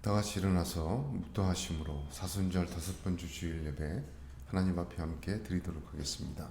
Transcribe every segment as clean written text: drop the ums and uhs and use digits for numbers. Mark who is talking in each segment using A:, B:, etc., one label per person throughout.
A: 다같이 일어나서 묵도하심으로 사순절 5번주 주일 예배 하나님 앞에 함께 드리도록 하겠습니다.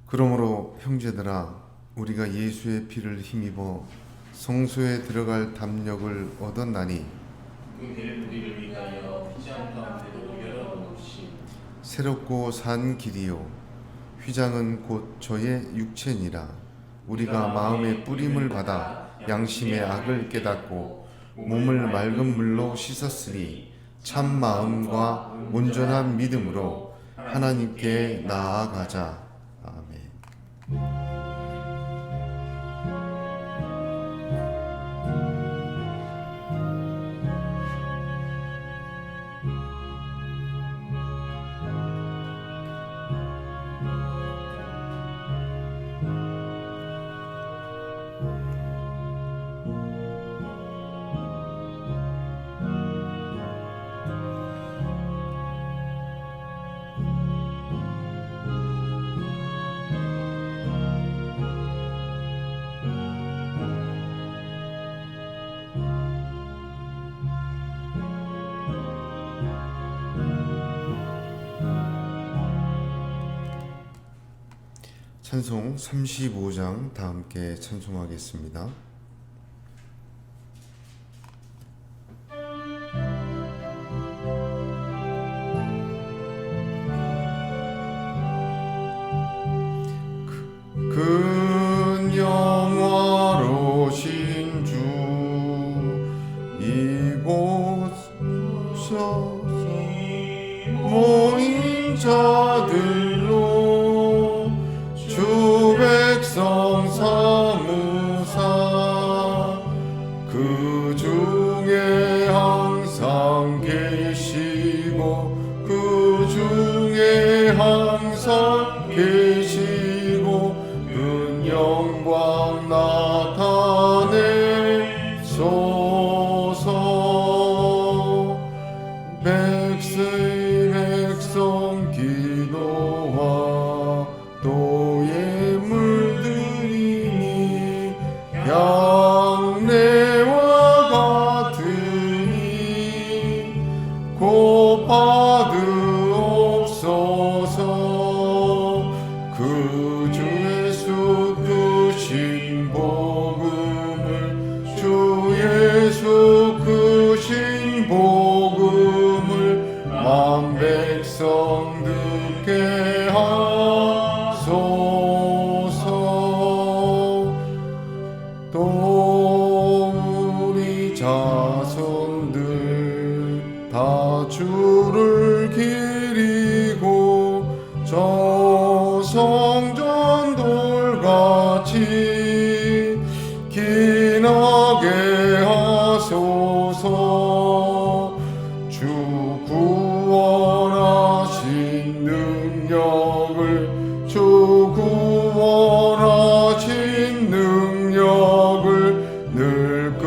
A: 그러므로 형제들아, 우리가 예수의 피를 힘입어 성소에 들어갈 담력을 얻었나니
B: 그 길 우리를 위하여 휘장 가운데로 열어놓으심.
A: 새롭고 산 길이요 휘장은 곧 저의 육체니라. 우리가 마음의 뿌림을 받아 양심의 악을 깨닫고 몸을 맑은 물로 씻었으니 참 마음과 온전한 믿음으로 하나님께 나아가자. 아멘. 찬송 35장 다 함께 찬송하겠습니다. 큰 영화로신 주 이곳서 모인 자들로 주 백성 삼으사 그 중에 항상 계시고 그 중에 항상 계시고 그 영광 나타내소서. 백성 기도와 또의 물들이니 양내와 같으니 곧 받으옵소서. 그 주 예수 크신 복음을 주 예수 크신 복음을 만 백성 듣게 하소서. 또 우리 자손들 다 주를 기리고 저 성전 돌같이 기나게 하소서. 주 구원하신 능력을 주 구원하신 능력을 늘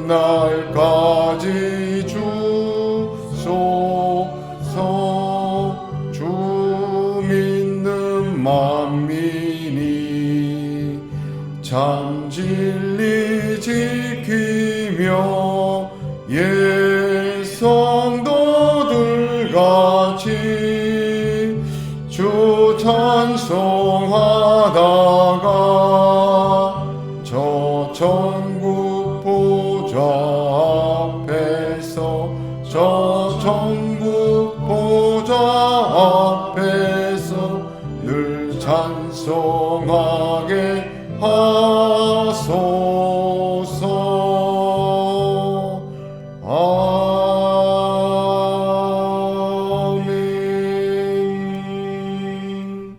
A: 끝날까지 주소서. 주 믿는 만민이 참 진리 지키며 옛 성도들 같이 주 찬송하다가 저 천국 보좌 앞에서 저 천국 보좌 앞에서 늘 찬송하게 하소서. 아멘.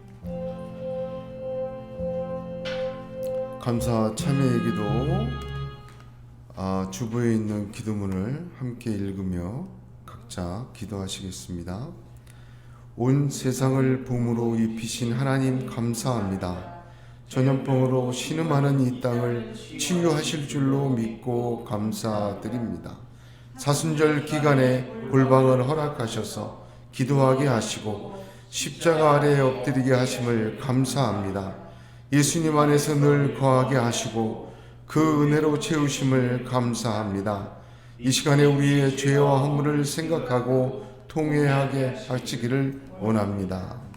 A: 감사 참회의 기도 주부에 있는 기도문을 함께 읽으며 각자 기도하시겠습니다. 온 세상을 봄으로 입히신 하나님 감사합니다. 전염병으로 신음하는 이 땅을 치유하실 줄로 믿고 감사드립니다. 사순절 기간에 골방을 허락하셔서 기도하게 하시고 십자가 아래에 엎드리게 하심을 감사합니다. 예수님 안에서 늘 거하게 하시고 그 은혜로 채우심을 감사합니다. 이 시간에 우리의 죄와 허물을 생각하고 통회하게 하시기를 원합니다.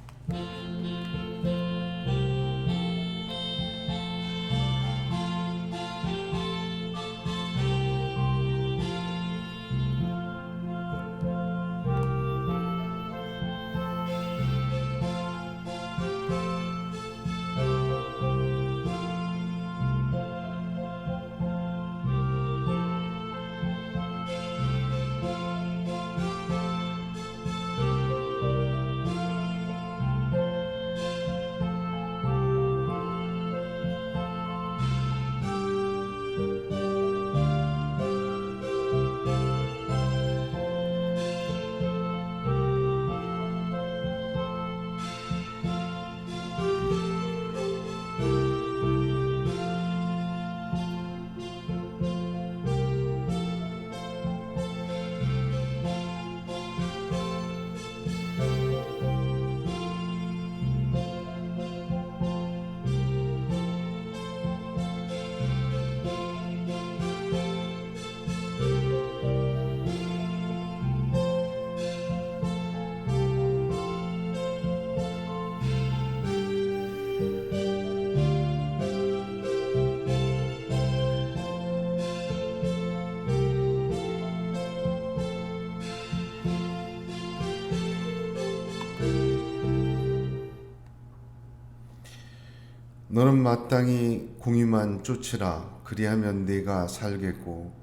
A: 너는 마땅히 공의만 쫓으라. 그리하면 네가 살겠고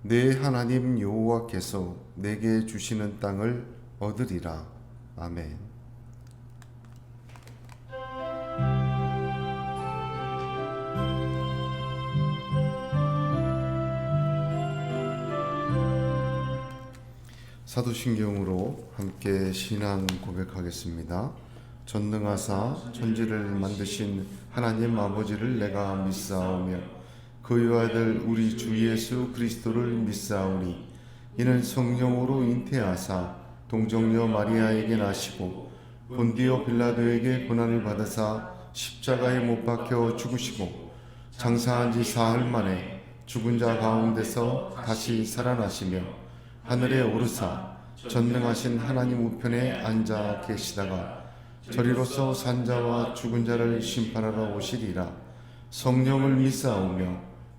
A: 내 하나님 여호와께서 내게 주시는 땅을 얻으리라. 아멘. 사도신경으로 함께 신앙 고백하겠습니다. 전능하사 천지를 만드신 하나님 아버지를 내가 믿사오며 그의 아들 우리 주 예수 그리스도를 믿사오니 이는 성령으로 잉태하사 동정녀 마리아에게 나시고 본디오 빌라도에게 고난을 받으사 십자가에 못 박혀 죽으시고 장사한 지 사흘 만에 죽은 자 가운데서 다시 살아나시며 하늘에 오르사 전능하신 하나님 우편에 앉아 계시다가 저리로서 산자와 죽은 자를 심판하러 오시리라. 성령을 믿사오며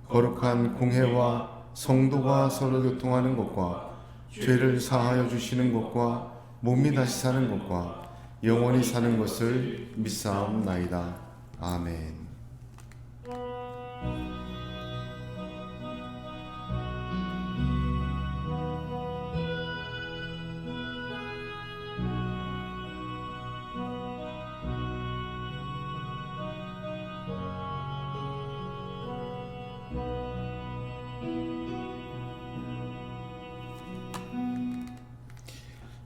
A: 거룩한 공회와 성도가 서로 교통하는 것과 죄를 사하여 주시는 것과 몸이 다시 사는 것과 영원히 사는 것을 믿사옵나이다. 아멘.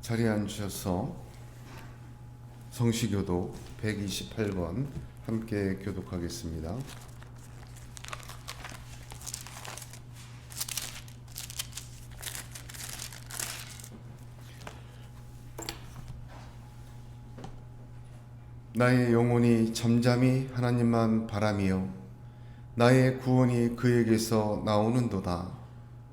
A: 자리에 앉으셔서 성시교도 128번 함께 교독하겠습니다. 나의 영혼이 잠잠히 하나님만 바라며 나의 구원이 그에게서 나오는도다.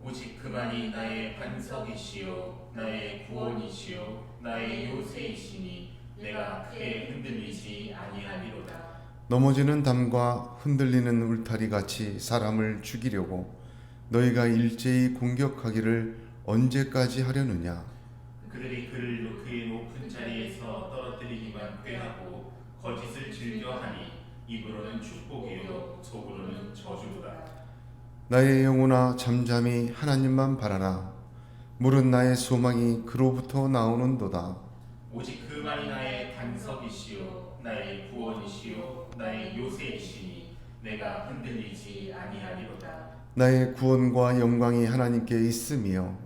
B: 오직 그만이 나의 반석이시요 나의 구원이시요 나의 요새이시니 내가 크게 흔들리지 아니하리로다.
A: 넘어지는 담과 흔들리는 울타리 같이 사람을 죽이려고 너희가 일제히 공격하기를 언제까지 하려느냐.
B: 그들이 그를 그의 높은 자리에서 떨어뜨리기만 꾀하고 거짓을 즐겨하니 입으로는 축복이요 속으로는 저주로다.
A: 나의 영혼아 잠잠히 하나님만 바라라. 물은 나의 소망이 그로부터 나오는도다.
B: 오직 그만이 나의 반석이시요 나의 구원이시요 나의 요새이시니 내가 흔들리지 아니하리로다.
A: 나의 구원과 영광이 하나님께 있으며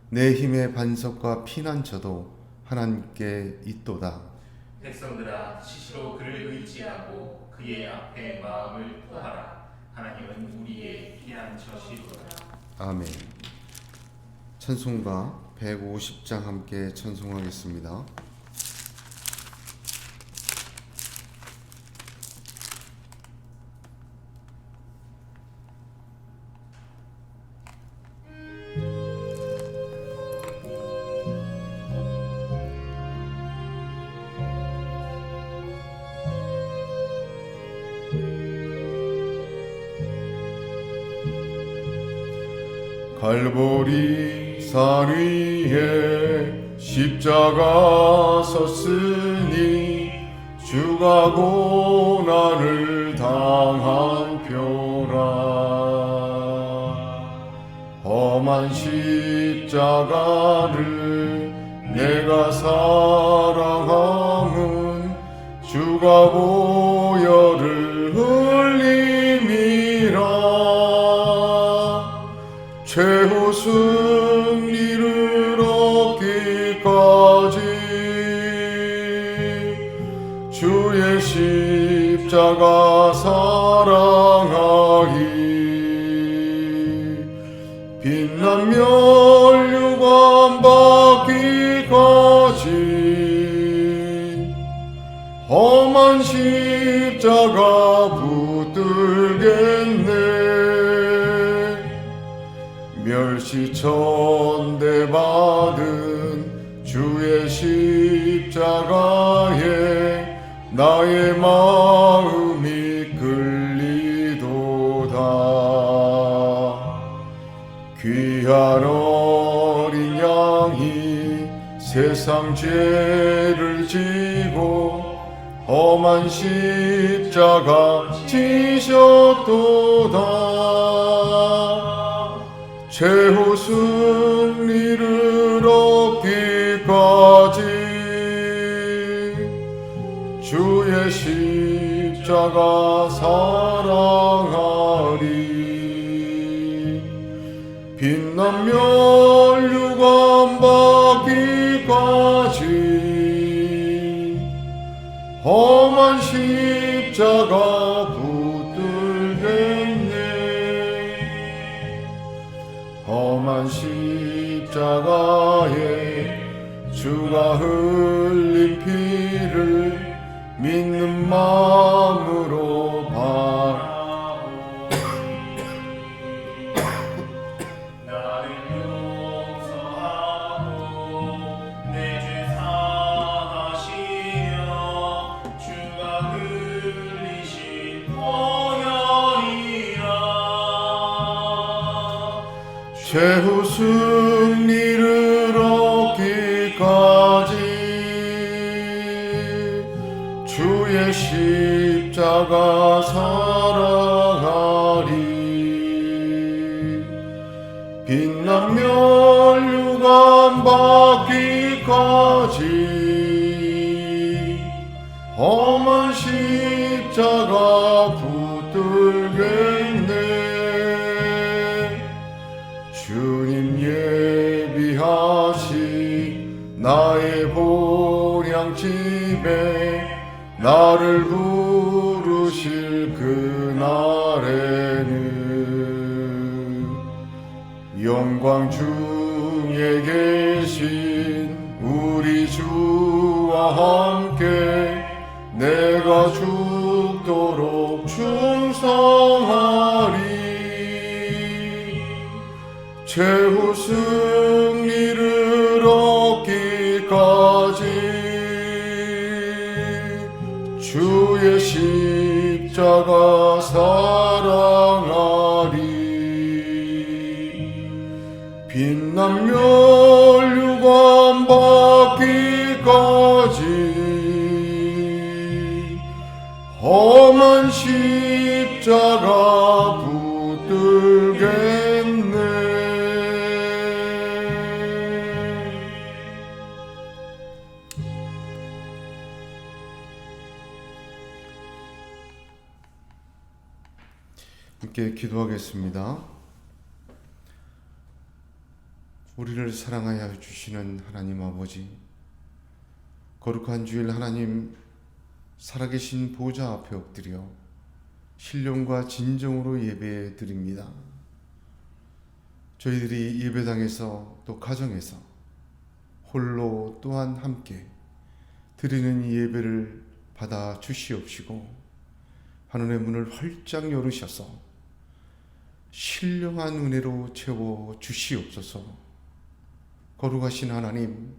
A: 내 힘의 반석과 피난처도 하나님께 있도다.
B: 백성들아 시시로 그를 의지하고 그의 앞에 마음을 토하라. 하나님은 우리의 피난처시로다.
A: 아멘. 찬송가 150장 함께 찬송하겠습니다. 갈보리 산 위에 십자가 섰으니 주가 고난을 당한 표라. 험한 십자가를 내가 사랑함은 주가 보혈을 흘림이라. 최후 승리를 얻기까지 주의 십자가 사랑하기. 빛난 면류관 받기까지 험한 십자가 붙들겠네. 멸시천대 받은 주의 십자가에 나의 마음이 끌리도다. 귀한 어린 양이 세상 죄를 지고 험한 십자가 지셨도다. 최후 승리를 얻기까지 주의 십자가 사랑하리. 빛난 면류관 받기까지 험한 십자가 붙들겠네. 험한 십자가에 주가 흘린 피를 믿는 마음으로 바라보니
B: 나를 용서하고 내 죄 사하시며 주가 흘리신 보혈이라.
A: 최후 승리를 얻기까지 주의 십자가 사랑하리. 빛난 면류관 받기까지 험한 십자가 붙들겠네. 주님 예비하신 나의 보량집에 나를 부르실 그날에는 영광 중에 계신 우리 주와 함께 내가 죽도록 충성하리. 최후 승리를 얻기까지 주의 십자가 사랑하리. 빛난 면류관 받기까지 험한 십자가 붙들겠네. 함께 기도하겠습니다. 우리를 사랑하여 주시는 하나님 아버지, 거룩한 주일 하나님, 살아계신 보좌 앞에 엎드려 신령과 진정으로 예배 드립니다. 저희들이 예배당에서 또 가정에서 홀로 또한 함께 드리는 이 예배를 받아 주시옵시고 하늘의 문을 활짝 열으셔서 신령한 은혜로 채워 주시옵소서. 거룩하신 하나님,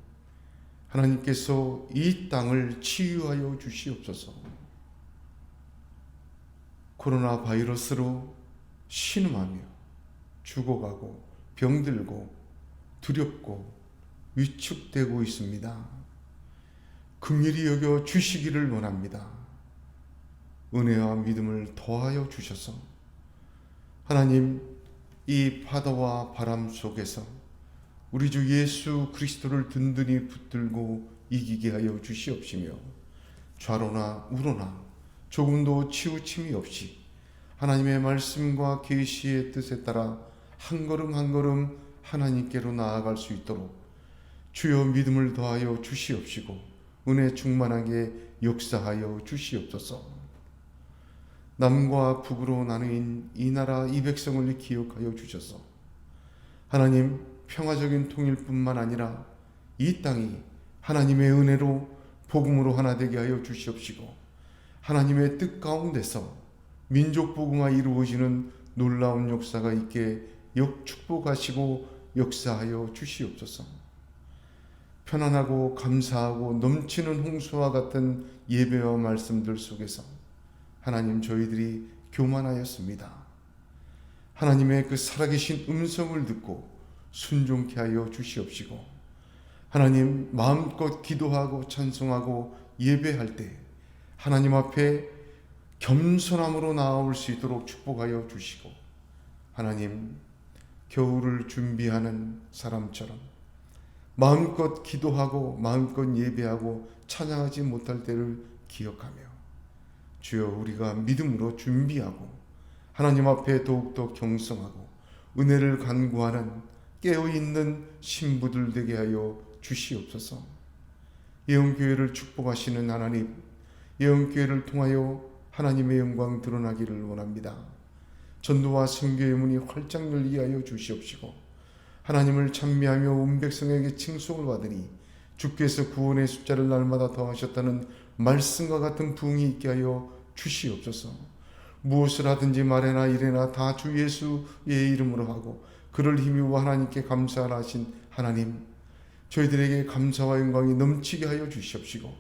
A: 하나님께서 이 땅을 치유하여 주시옵소서. 코로나 바이러스로 신음하며 죽어가고 병들고 두렵고 위축되고 있습니다. 긍휼히 여겨 주시기를 원합니다. 은혜와 믿음을 더하여 주셔서 하나님, 이 파도와 바람 속에서 우리 주 예수 그리스도를 든든히 붙들고 이기게 하여 주시옵시며 좌로나 우로나 조금도 치우침이 없이 하나님의 말씀과 계시의 뜻에 따라 한 걸음 한 걸음 하나님께로 나아갈 수 있도록 주여 믿음을 더하여 주시옵시고 은혜 충만하게 역사하여 주시옵소서. 남과 북으로 나누인 이 나라 이 백성을 기억하여 주셔서 하나님, 평화적인 통일뿐만 아니라 이 땅이 하나님의 은혜로 복음으로 하나 되게 하여 주시옵시고 하나님의 뜻 가운데서 민족 복음화 이루어지는 놀라운 역사가 있게 축복하시고 역사하여 주시옵소서. 편안하고 감사하고 넘치는 홍수와 같은 예배와 말씀들 속에서 하나님, 저희들이 교만하였습니다. 하나님의 그 살아계신 음성을 듣고 순종케 하여 주시옵시고 하나님, 마음껏 기도하고 찬송하고 예배할 때 하나님 앞에 겸손함으로 나아올 수 있도록 축복하여 주시고 하나님, 겨울을 준비하는 사람처럼 마음껏 기도하고 마음껏 예배하고 찬양하지 못할 때를 기억하며 주여, 우리가 믿음으로 준비하고 하나님 앞에 더욱더 경성하고 은혜를 간구하는 깨어있는 신부들 되게 하여 주시옵소서. 예언교회를 축복하시는 하나님, 예언교회를 통하여 하나님의 영광 드러나기를 원합니다. 전도와 선교의 문이 활짝 열리게 하여 주시옵시고 하나님을 찬미하며 온 백성에게 칭송을 받으니 주께서 구원의 숫자를 날마다 더하셨다는 말씀과 같은 부흥이 있게 하여 주시옵소서. 무엇을 하든지 말에나 이래나 다 주 예수의 이름으로 하고 그를 힘입어 하나님께 감사하라 하신 하나님, 저희들에게 감사와 영광이 넘치게 하여 주시옵시고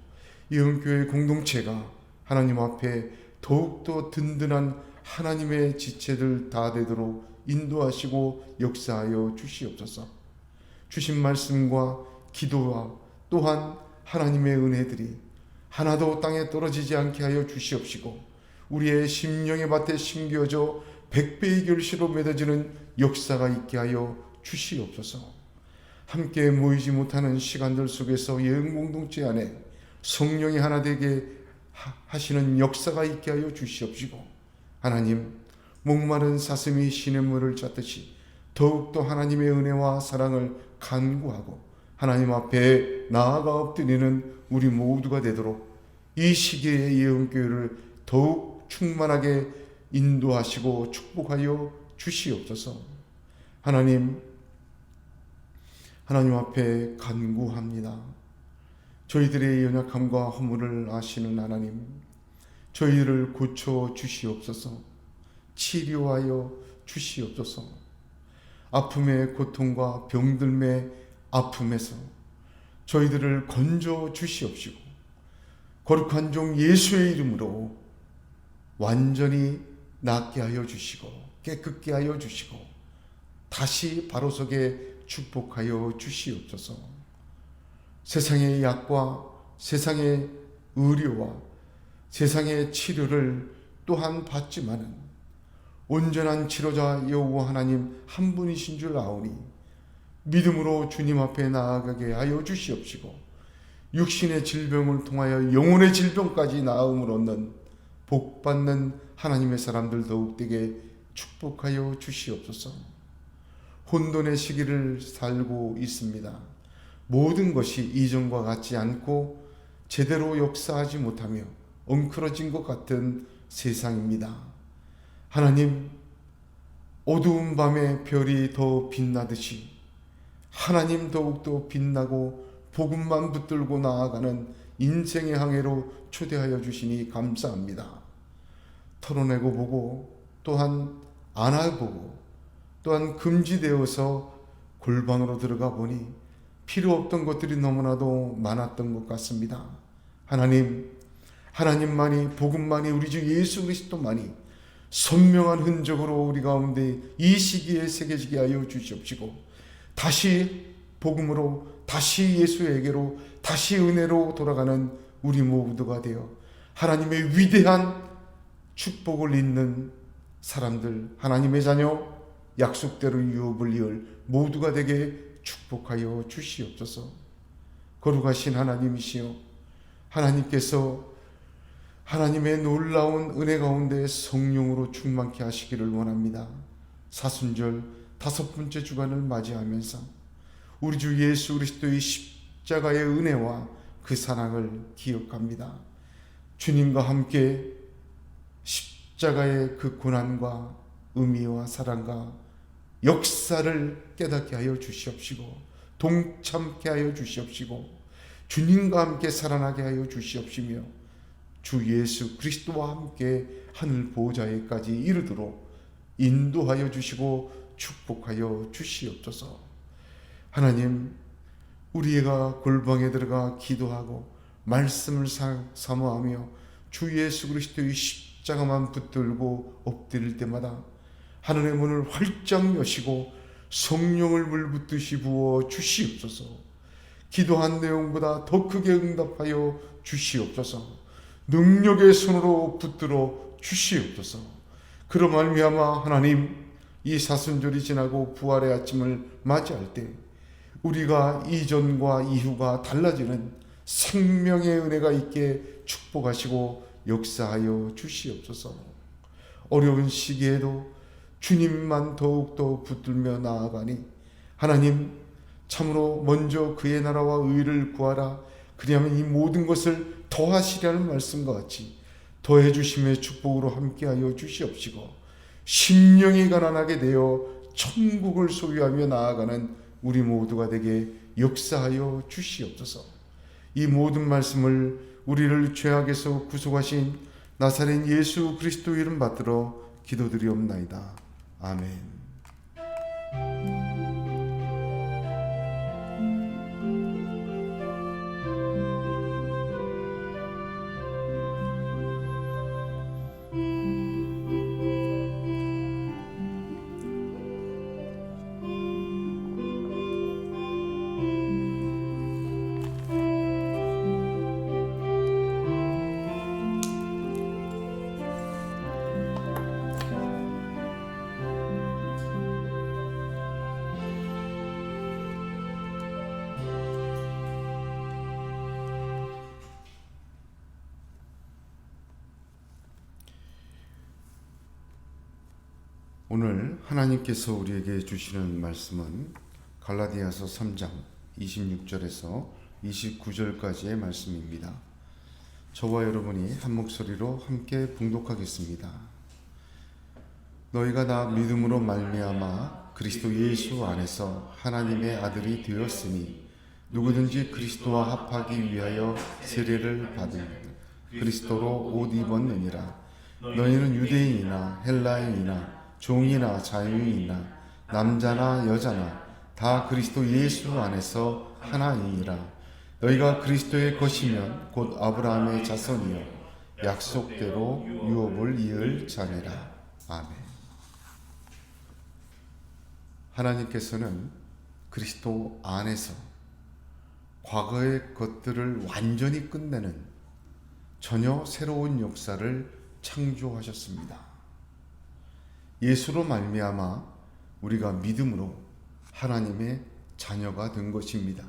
A: 예언교회 공동체가 하나님 앞에 더욱더 든든한 하나님의 지체들 다 되도록 인도하시고 역사하여 주시옵소서. 주신 말씀과 기도와 또한 하나님의 은혜들이 하나도 땅에 떨어지지 않게 하여 주시옵시고 우리의 심령의 밭에 심겨져 100배의 결실로 맺어지는 역사가 있게 하여 주시옵소서. 함께 모이지 못하는 시간들 속에서 예언 공동체 안에 성령이 하나 되게 하시는 역사가 있게 하여 주시옵시고 하나님, 목마른 사슴이 시냇물을 찾듯이 더욱더 하나님의 은혜와 사랑을 간구하고 하나님 앞에 나아가 엎드리는 우리 모두가 되도록 이 시기의 예언교회를 더욱 충만하게 인도하시고 축복하여 주시옵소서. 하나님 앞에 간구합니다. 저희들의 연약함과 허물을 아시는 하나님, 저희를 고쳐 주시옵소서. 치료하여 주시옵소서. 아픔의 고통과 병들의 아픔에서 저희들을 건져 주시옵시고 거룩한 종 예수의 이름으로 완전히 낫게 하여 주시고 깨끗게 하여 주시고 다시 바로서게 축복하여 주시옵소서. 세상의 약과 세상의 의료와 세상의 치료를 또한 받지만은 온전한 치료자 여호와 하나님 한 분이신 줄 아오니 믿음으로 주님 앞에 나아가게 하여 주시옵시고 육신의 질병을 통하여 영혼의 질병까지 나음을 얻는 복받는 하나님의 사람들 더욱 되게 축복하여 주시옵소서. 혼돈의 시기를 살고 있습니다. 모든 것이 이전과 같지 않고 제대로 역사하지 못하며 엉클어진 것 같은 세상입니다. 하나님, 어두운 밤에 별이 더 빛나듯이 하나님 더욱더 빛나고 복음만 붙들고 나아가는 인생의 항해로 초대하여 주시니 감사합니다. 털어내고 보고 또한 안아보고 또한 금지되어서 골방으로 들어가 보니 필요 없던 것들이 너무나도 많았던 것 같습니다. 하나님, 하나님만이, 복음만이, 우리 주 예수 그리스도만이 선명한 흔적으로 우리 가운데 이 시기에 새겨지게 하여 주시옵시고, 다시 복음으로, 다시 예수에게로, 다시 은혜로 돌아가는 우리 모두가 되어 하나님의 위대한 축복을 잇는 사람들, 하나님의 자녀, 약속대로 유업을 이을 모두가 되게 축복하여 주시옵소서. 거룩하신 하나님이시여, 하나님께서 하나님의 놀라운 은혜 가운데 성령으로 충만케 하시기를 원합니다. 사순절 5번째 주간을 맞이하면서 우리 주 예수 그리스도의 십자가의 은혜와 그 사랑을 기억합니다. 주님과 함께 십자가의 그 고난과 의미와 사랑과 역사를 깨닫게 하여 주시옵시고, 동참케 하여 주시옵시고, 주님과 함께 살아나게 하여 주시옵시며, 주 예수 그리스도와 함께 하늘 보좌에까지 이르도록 인도하여 주시고 축복하여 주시옵소서. 하나님, 우리가 골방에 들어가 기도하고 말씀을 사모하며 주 예수 그리스도의 십자가만 붙들고 엎드릴 때마다 하늘의 문을 활짝 여시고 성령을 물붓듯이 부어 주시옵소서. 기도한 내용보다 더 크게 응답하여 주시옵소서. 능력의 손으로 붙들어 주시옵소서. 그로 말미암아 하나님, 이 사순절이 지나고 부활의 아침을 맞이할 때 우리가 이전과 이후가 달라지는 생명의 은혜가 있게 축복하시고 역사하여 주시옵소서. 어려운 시기에도 주님만 더욱더 붙들며 나아가니 하나님, 참으로 먼저 그의 나라와 의를 구하라, 그리하면 이 모든 것을 더하시라는 말씀과 같이 더해 주심의 축복으로 함께하여 주시옵시고, 심령이 가난하게 되어 천국을 소유하며 나아가는 우리 모두가 되게 역사하여 주시옵소서. 이 모든 말씀을 우리를 죄악에서 구속하신 나사렛 예수 그리스도 이름 받들어 기도드리옵나이다. 아멘. 오늘 하나님께서 우리에게 주시는 말씀은 갈라디아서 3장 26절에서 29절까지의 말씀입니다. 저와 여러분이 한 목소리로 함께 봉독하겠습니다. 너희가 다 믿음으로 말미암아 그리스도 예수 안에서 하나님의 아들이 되었으니 누구든지 그리스도와 합하기 위하여 세례를 받은 그리스도로 옷 입었느니라. 너희는 유대인이나 헬라인이나 종이나 자유인이나 남자나 여자나 다 그리스도 예수 안에서 하나이니라. 너희가 그리스도의 것이면 곧 아브라함의 자손이요 약속대로 유업을 이을 자니라. 아멘. 하나님께서는 그리스도 안에서 과거의 것들을 완전히 끝내는 전혀 새로운 역사를 창조하셨습니다. 예수로 말미암아 우리가 믿음으로 하나님의 자녀가 된 것입니다.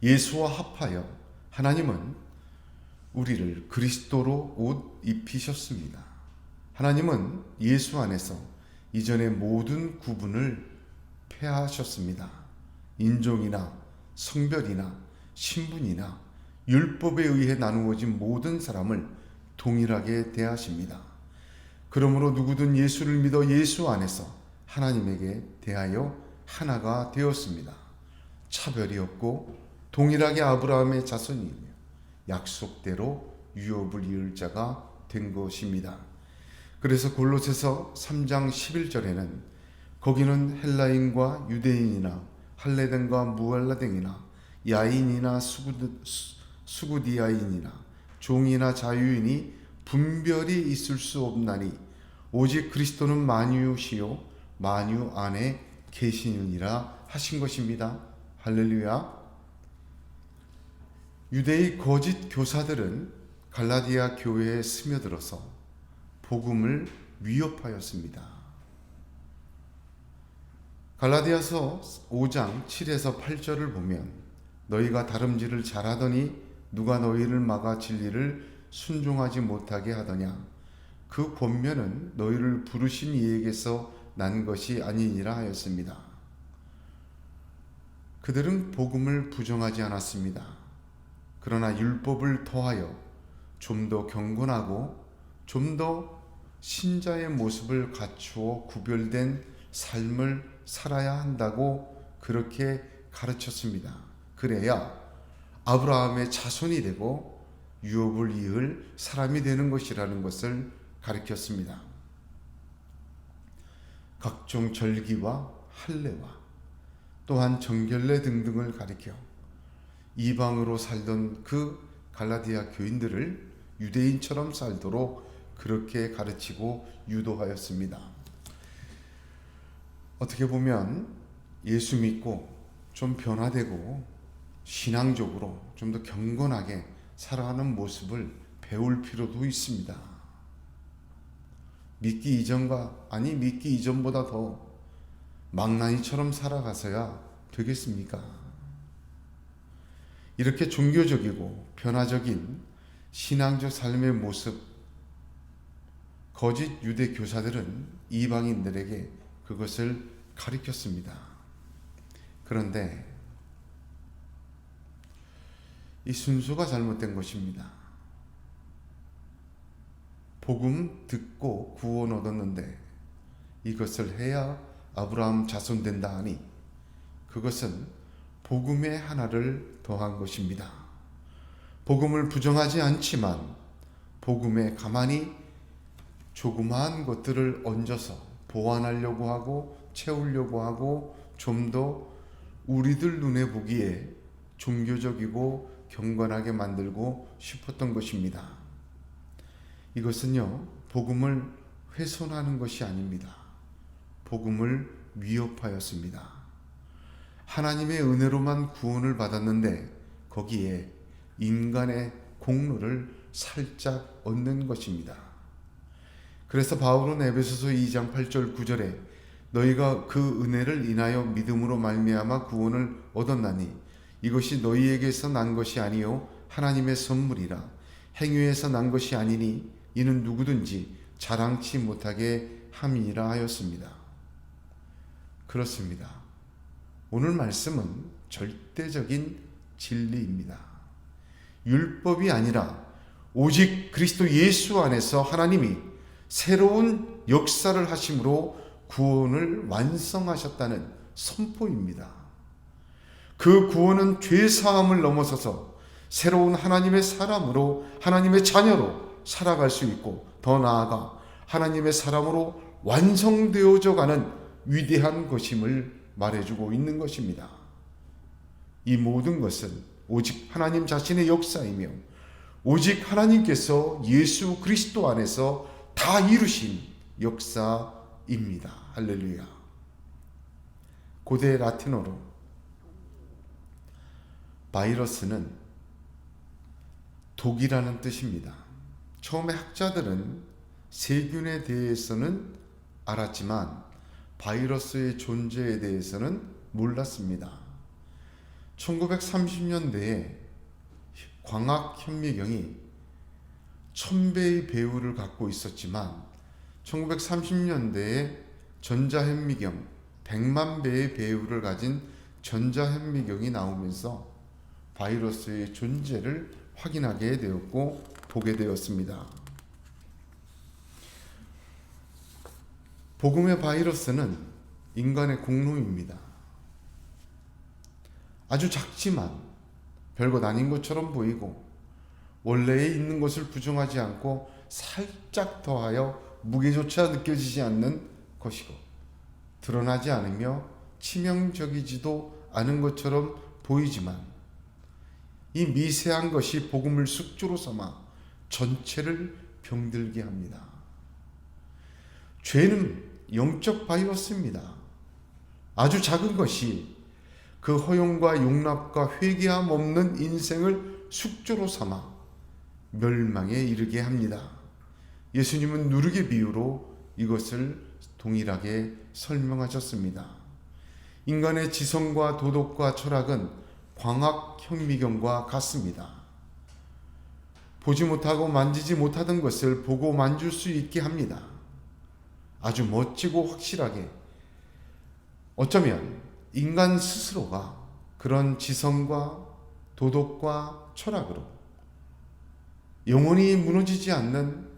A: 예수와 합하여 하나님은 우리를 그리스도로 옷 입히셨습니다. 하나님은 예수 안에서 이전의 모든 구분을 폐하셨습니다. 인종이나 성별이나 신분이나 율법에 의해 나누어진 모든 사람을 동일하게 대하십니다. 그러므로 누구든 예수를 믿어 예수 안에서 하나님에게 대하여 하나가 되었습니다. 차별이 없고 동일하게 아브라함의 자손이며 약속대로 유업을 이을 자가 된 것입니다. 그래서 골로새서 3장 11절에는 거기는 헬라인과 유대인이나 할레등과 무할라등이나 야인이나 수구디아인이나 종이나 자유인이 분별이 있을 수 없나니 오직 그리스도는 만유시요 만유 안에 계시느니라 하신 것입니다. 할렐루야. 유대의 거짓 교사들은 갈라디아 교회에 스며들어서 복음을 위협하였습니다. 갈라디아서 5장 7에서 8절을 보면 너희가 다름질을 잘하더니 누가 너희를 막아 진리를 순종하지 못하게 하더냐. 그 권면은 너희를 부르신 이에게서 난 것이 아니니라 하였습니다. 그들은 복음을 부정하지 않았습니다. 그러나 율법을 더하여 좀 더 경건하고 좀 더 신자의 모습을 갖추어 구별된 삶을 살아야 한다고 그렇게 가르쳤습니다. 그래야 아브라함의 자손이 되고 유업을 이을 사람이 되는 것이라는 것을 가르쳤습니다. 각종 절기와 할례와 또한 정결례 등등을 가리켜 이방으로 살던 그 갈라디아 교인들을 유대인처럼 살도록 그렇게 가르치고 유도하였습니다. 어떻게 보면 예수 믿고 좀 변화되고 신앙적으로 좀 더 경건하게 살아가는 모습을 배울 필요도 있습니다. 믿기 이전보다 더 망나니처럼 살아가서야 되겠습니까? 이렇게 종교적이고 변화적인 신앙적 삶의 모습, 거짓 유대 교사들은 이방인들에게 그것을 가르쳤습니다. 그런데 이 순서가 잘못된 것입니다. 복음 듣고 구원 얻었는데 이것을 해야 아브라함 자손 된다 하니 그것은 복음의 하나를 더한 것입니다. 복음을 부정하지 않지만 복음에 가만히 조그마한 것들을 얹어서 보완하려고 하고 채우려고 하고 좀 더 우리들 눈에 보기에 종교적이고 경건하게 만들고 싶었던 것입니다. 이것은요, 복음을 훼손하는 것이 아닙니다. 복음을 위협하였습니다. 하나님의 은혜로만 구원을 받았는데 거기에 인간의 공로를 살짝 얹는 것입니다. 그래서 바울은 에베소서 2장 8절 9절에 너희가 그 은혜를 인하여 믿음으로 말미암아 구원을 얻었나니 이것이 너희에게서 난 것이 아니요 하나님의 선물이라. 행위에서 난 것이 아니니 이는 누구든지 자랑치 못하게 함이라 하였습니다. 그렇습니다. 오늘 말씀은 절대적인 진리입니다. 율법이 아니라 오직 그리스도 예수 안에서 하나님이 새로운 역사를 하심으로 구원을 완성하셨다는 선포입니다. 그 구원은 죄사함을 넘어서서 새로운 하나님의 사람으로 하나님의 자녀로 살아갈 수 있고 더 나아가 하나님의 사람으로 완성되어져 가는 위대한 것임을 말해주고 있는 것입니다. 이 모든 것은 오직 하나님 자신의 역사이며 오직 하나님께서 예수 그리스도 안에서 다 이루신 역사입니다. 할렐루야. 고대 라틴어로 바이러스는 독이라는 뜻입니다. 처음에 학자들은 세균에 대해서는 알았지만 바이러스의 존재에 대해서는 몰랐습니다. 1930년대에 광학현미경이 1000배의 배율을 갖고 있었지만 1930년대에 전자현미경 100만 배의 배율을 가진 전자현미경이 나오면서 바이러스의 존재를 확인하게 되었고 보게 되었습니다. 복음의 바이러스는 인간의 공로입니다. 아주 작지만 별것 아닌 것처럼 보이고 원래에 있는 것을 부정하지 않고 살짝 더하여 무게조차 느껴지지 않는 것이고 드러나지 않으며 치명적이지도 않은 것처럼 보이지만 이 미세한 것이 복음을 숙주로 삼아 전체를 병들게 합니다. 죄는 영적 바이러스입니다. 아주 작은 것이 그 허용과 용납과 회개함 없는 인생을 숙주로 삼아 멸망에 이르게 합니다. 예수님은 누룩의 비유로 이것을 동일하게 설명하셨습니다. 인간의 지성과 도덕과 철학은 광학 현미경과 같습니다. 보지 못하고 만지지 못하던 것을 보고 만질 수 있게 합니다. 아주 멋지고 확실하게, 어쩌면 인간 스스로가 그런 지성과 도덕과 철학으로 영원히 무너지지 않는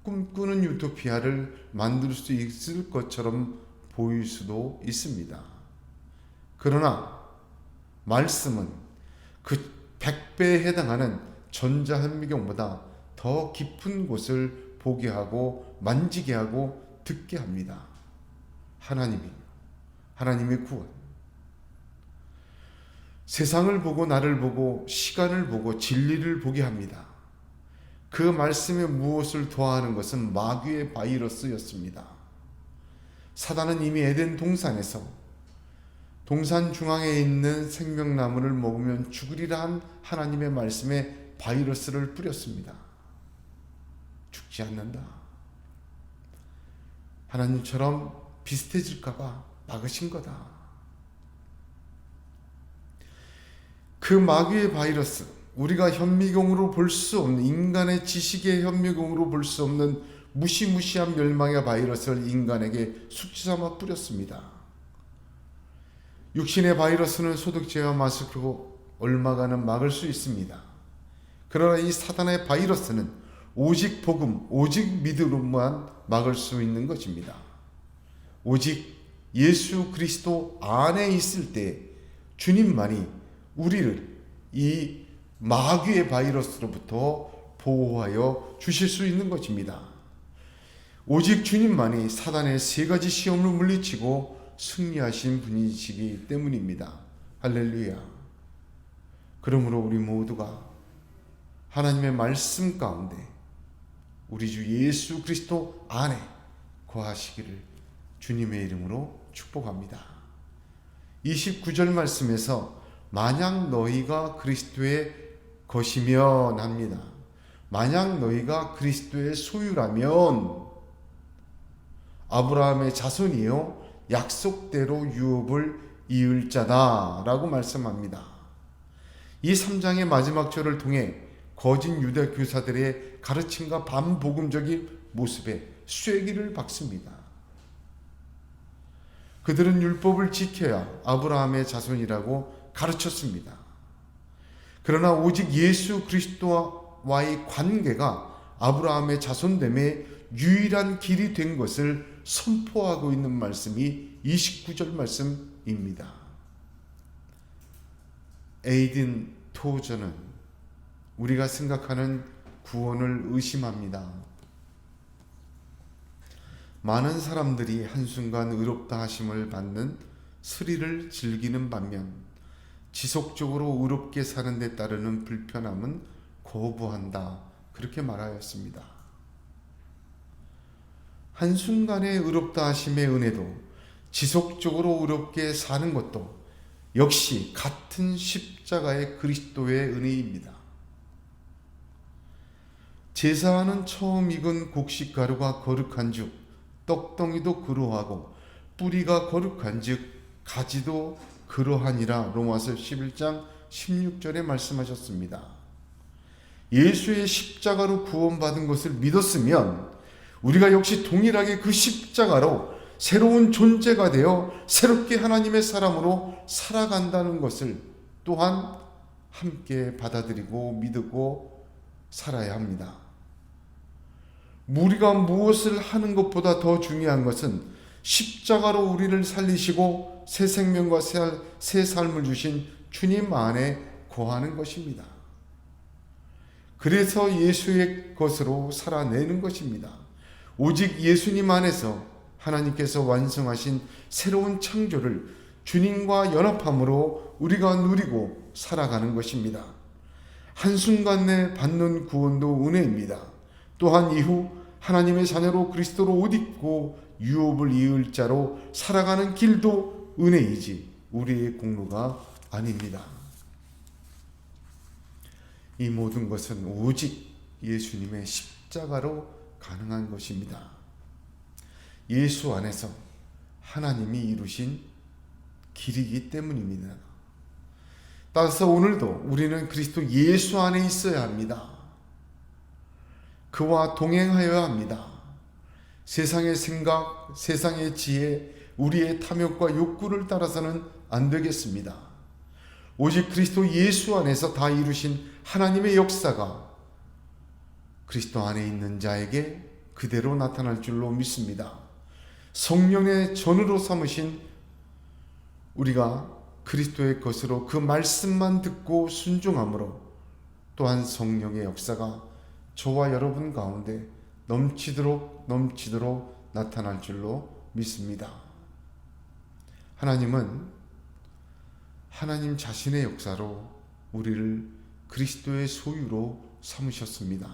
A: 꿈꾸는 유토피아를 만들 수 있을 것처럼 보일 수도 있습니다. 그러나 말씀은 그 100배에 해당하는 전자현미경보다 더 깊은 곳을 보게 하고 만지게 하고 듣게 합니다. 하나님의 구원. 세상을 보고 나를 보고 시간을 보고 진리를 보게 합니다. 그 말씀에 무엇을 더하는 것은 마귀의 바이러스였습니다. 사단은 이미 에덴 동산에서 동산 중앙에 있는 생명나무를 먹으면 죽으리라 한 하나님의 말씀에 바이러스를 뿌렸습니다. 죽지 않는다. 하나님처럼 비슷해질까봐 막으신 거다. 그 마귀의 바이러스, 우리가 현미경으로 볼 수 없는, 인간의 지식의 현미경으로 볼 수 없는 무시무시한 멸망의 바이러스를 인간에게 숙주삼아 뿌렸습니다. 육신의 바이러스는 소독제와 마스크로 얼마간은 막을 수 있습니다. 그러나 이 사단의 바이러스는 오직 복음, 오직 믿음으로만 막을 수 있는 것입니다. 오직 예수 그리스도 안에 있을 때 주님만이 우리를 이 마귀의 바이러스로부터 보호하여 주실 수 있는 것입니다. 오직 주님만이 사단의 세 가지 시험을 물리치고 승리하신 분이시기 때문입니다. 할렐루야. 그러므로 우리 모두가 하나님의 말씀 가운데 우리 주 예수 그리스도 안에 거하시기를 주님의 이름으로 축복합니다. 29절 말씀에서 만약 너희가 그리스도의 것이면 합니다. 만약 너희가 그리스도의 소유라면 아브라함의 자손이요 약속대로 유업을 이을 자다라고 말씀합니다. 이 3장의 마지막 절을 통해 거짓 유대 교사들의 가르침과 반복음적인 모습에 쐐기를 박습니다. 그들은 율법을 지켜야 아브라함의 자손이라고 가르쳤습니다. 그러나 오직 예수 그리스도와의 관계가 아브라함의 자손됨의 유일한 길이 된 것을 선포하고 있는 말씀이 29절 말씀입니다. 에이든 토저는 우리가 생각하는 구원을 의심합니다. 많은 사람들이 한순간 의롭다 하심을 받는 스릴을 즐기는 반면 지속적으로 의롭게 사는 데 따르는 불편함은 거부한다. 그렇게 말하였습니다. 한순간의 의롭다 하심의 은혜도 지속적으로 의롭게 사는 것도 역시 같은 십자가의 그리스도의 은혜입니다. 제사하는 처음 익은 곡식가루가 거룩한즉 떡덩이도 그러하고 뿌리가 거룩한즉 가지도 그러하니라. 로마서 11장 16절에 말씀하셨습니다. 예수의 십자가로 구원받은 것을 믿었으면 우리가 역시 동일하게 그 십자가로 새로운 존재가 되어 새롭게 하나님의 사람으로 살아간다는 것을 또한 함께 받아들이고 믿고 살아야 합니다. 우리가 무엇을 하는 것보다 더 중요한 것은 십자가로 우리를 살리시고 새 생명과 새 삶을 주신 주님 안에 거하는 것입니다. 그래서 예수의 것으로 살아내는 것입니다. 오직 예수님 안에서 하나님께서 완성하신 새로운 창조를 주님과 연합함으로 우리가 누리고 살아가는 것입니다. 한순간 내 받는 구원도 은혜입니다. 또한 이후 하나님의 자녀로 그리스도로 옷 입고 유업을 이을 자로 살아가는 길도 은혜이지 우리의 공로가 아닙니다. 이 모든 것은 오직 예수님의 십자가로 가능한 것입니다. 예수 안에서 하나님이 이루신 길이기 때문입니다. 따라서 오늘도 우리는 그리스도 예수 안에 있어야 합니다. 그와 동행하여야 합니다. 세상의 생각, 세상의 지혜, 우리의 탐욕과 욕구를 따라서는 안 되겠습니다. 오직 그리스도 예수 안에서 다 이루신 하나님의 역사가 그리스도 안에 있는 자에게 그대로 나타날 줄로 믿습니다. 성령의 전으로 삼으신 우리가 그리스도의 것으로 그 말씀만 듣고 순종함으로 또한 성령의 역사가 저와 여러분 가운데 넘치도록 나타날 줄로 믿습니다. 하나님은 하나님 자신의 역사로 우리를 그리스도의 소유로 삼으셨습니다.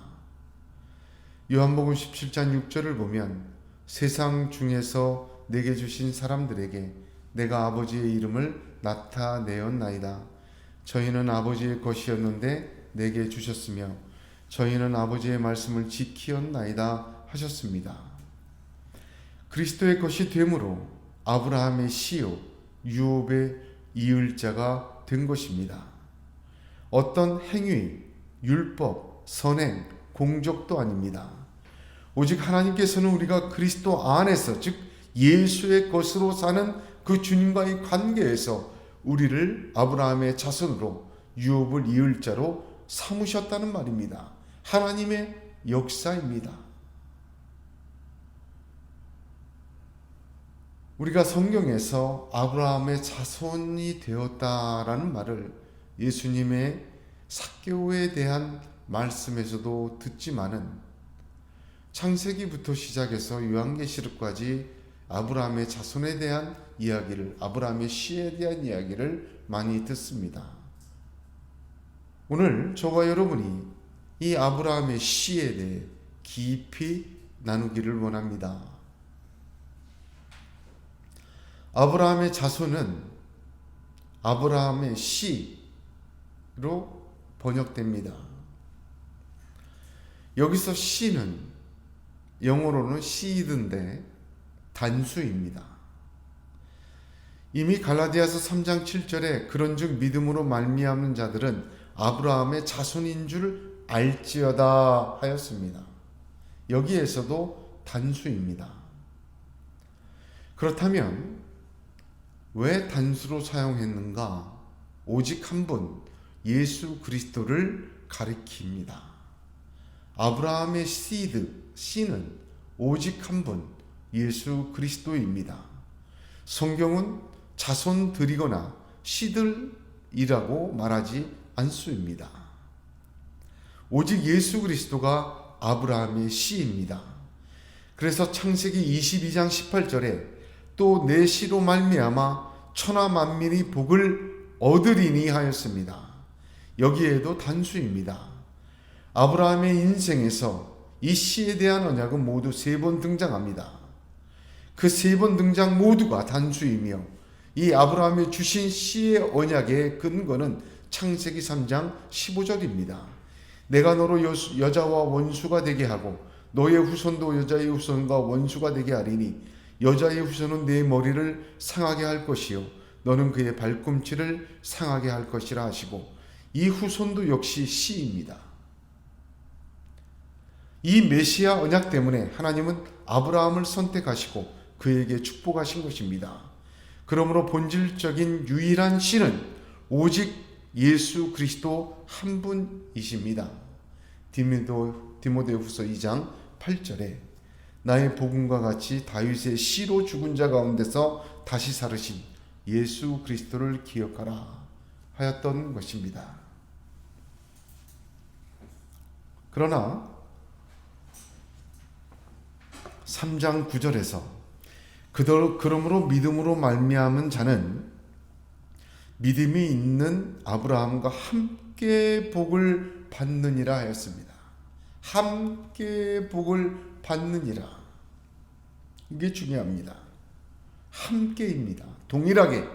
A: 요한복음 17장 6절을 보면 세상 중에서 내게 주신 사람들에게 내가 아버지의 이름을 나타내었나이다. 저희는 아버지의 것이었는데 내게 주셨으며 저희는 아버지의 말씀을 지키었나이다 하셨습니다. 그리스도의 것이 되므로 아브라함의 씨요 유업의 이을 자가 된 것입니다. 어떤 행위, 율법, 선행, 공적도 아닙니다. 오직 하나님께서는 우리가 그리스도 안에서 즉 예수의 것으로 사는 그 주님과의 관계에서 우리를 아브라함의 자손으로 유업을 이을 자로 삼으셨다는 말입니다. 하나님의 역사입니다. 우리가 성경에서 아브라함의 자손이 되었다라는 말을 예수님의 삭개오에 대한 말씀에서도 듣지만은 창세기부터 시작해서 요한계시록까지 아브라함의 자손에 대한 이야기를, 아브라함의 씨에 대한 이야기를 많이 듣습니다. 오늘 저와 여러분이 이 아브라함의 씨에 대해 깊이 나누기를 원합니다. 아브라함의 자손은 아브라함의 씨로 번역됩니다. 여기서 씨는 영어로는 seed인데 단수입니다. 이미 갈라디아서 3장 7절에 그런즉 믿음으로 말미암는 자들은 아브라함의 자손인 줄 알지어다 하였습니다. 여기에서도 단수입니다. 그렇다면 왜 단수로 사용했는가? 오직 한 분 예수 그리스도를 가리킵니다. 아브라함의 씨는 오직 한 분 예수 그리스도입니다. 성경은 자손들이거나 씨들이라고 말하지 않습니다. 오직 예수 그리스도가 아브라함의 씨입니다. 그래서 창세기 22장 18절에 또 내 씨로 말미암아 천하 만민이 복을 얻으리니 하였습니다. 여기에도 단수입니다. 아브라함의 인생에서 이 씨에 대한 언약은 모두 3번 등장합니다. 그 3번 등장 모두가 단수이며 이 아브라함이 주신 씨의 언약의 근거는 창세기 3장 15절입니다. 내가 너로 여자와 원수가 되게 하고 너의 후손도 여자의 후손과 원수가 되게 하리니 여자의 후손은 네 머리를 상하게 할 것이요 너는 그의 발꿈치를 상하게 할 것이라 하시고 이 후손도 역시 씨입니다. 이 메시아 언약 때문에 하나님은 아브라함을 선택하시고 그에게 축복하신 것입니다. 그러므로 본질적인 유일한 씨는 오직 예수 그리스도 한 분이십니다. 디모데후서 2장 8절에 나의 복음과 같이 다윗의 씨로 죽은 자 가운데서 다시 살으신 예수 그리스도를 기억하라 하였던 것입니다. 그러나 3장 9절에서 그러므로 믿음으로 말미암은 자는 믿음이 있는 아브라함과 함께 복을 받느니라 하였습니다. 함께 복을 받느니라. 이게 중요합니다. 함께입니다. 동일하게,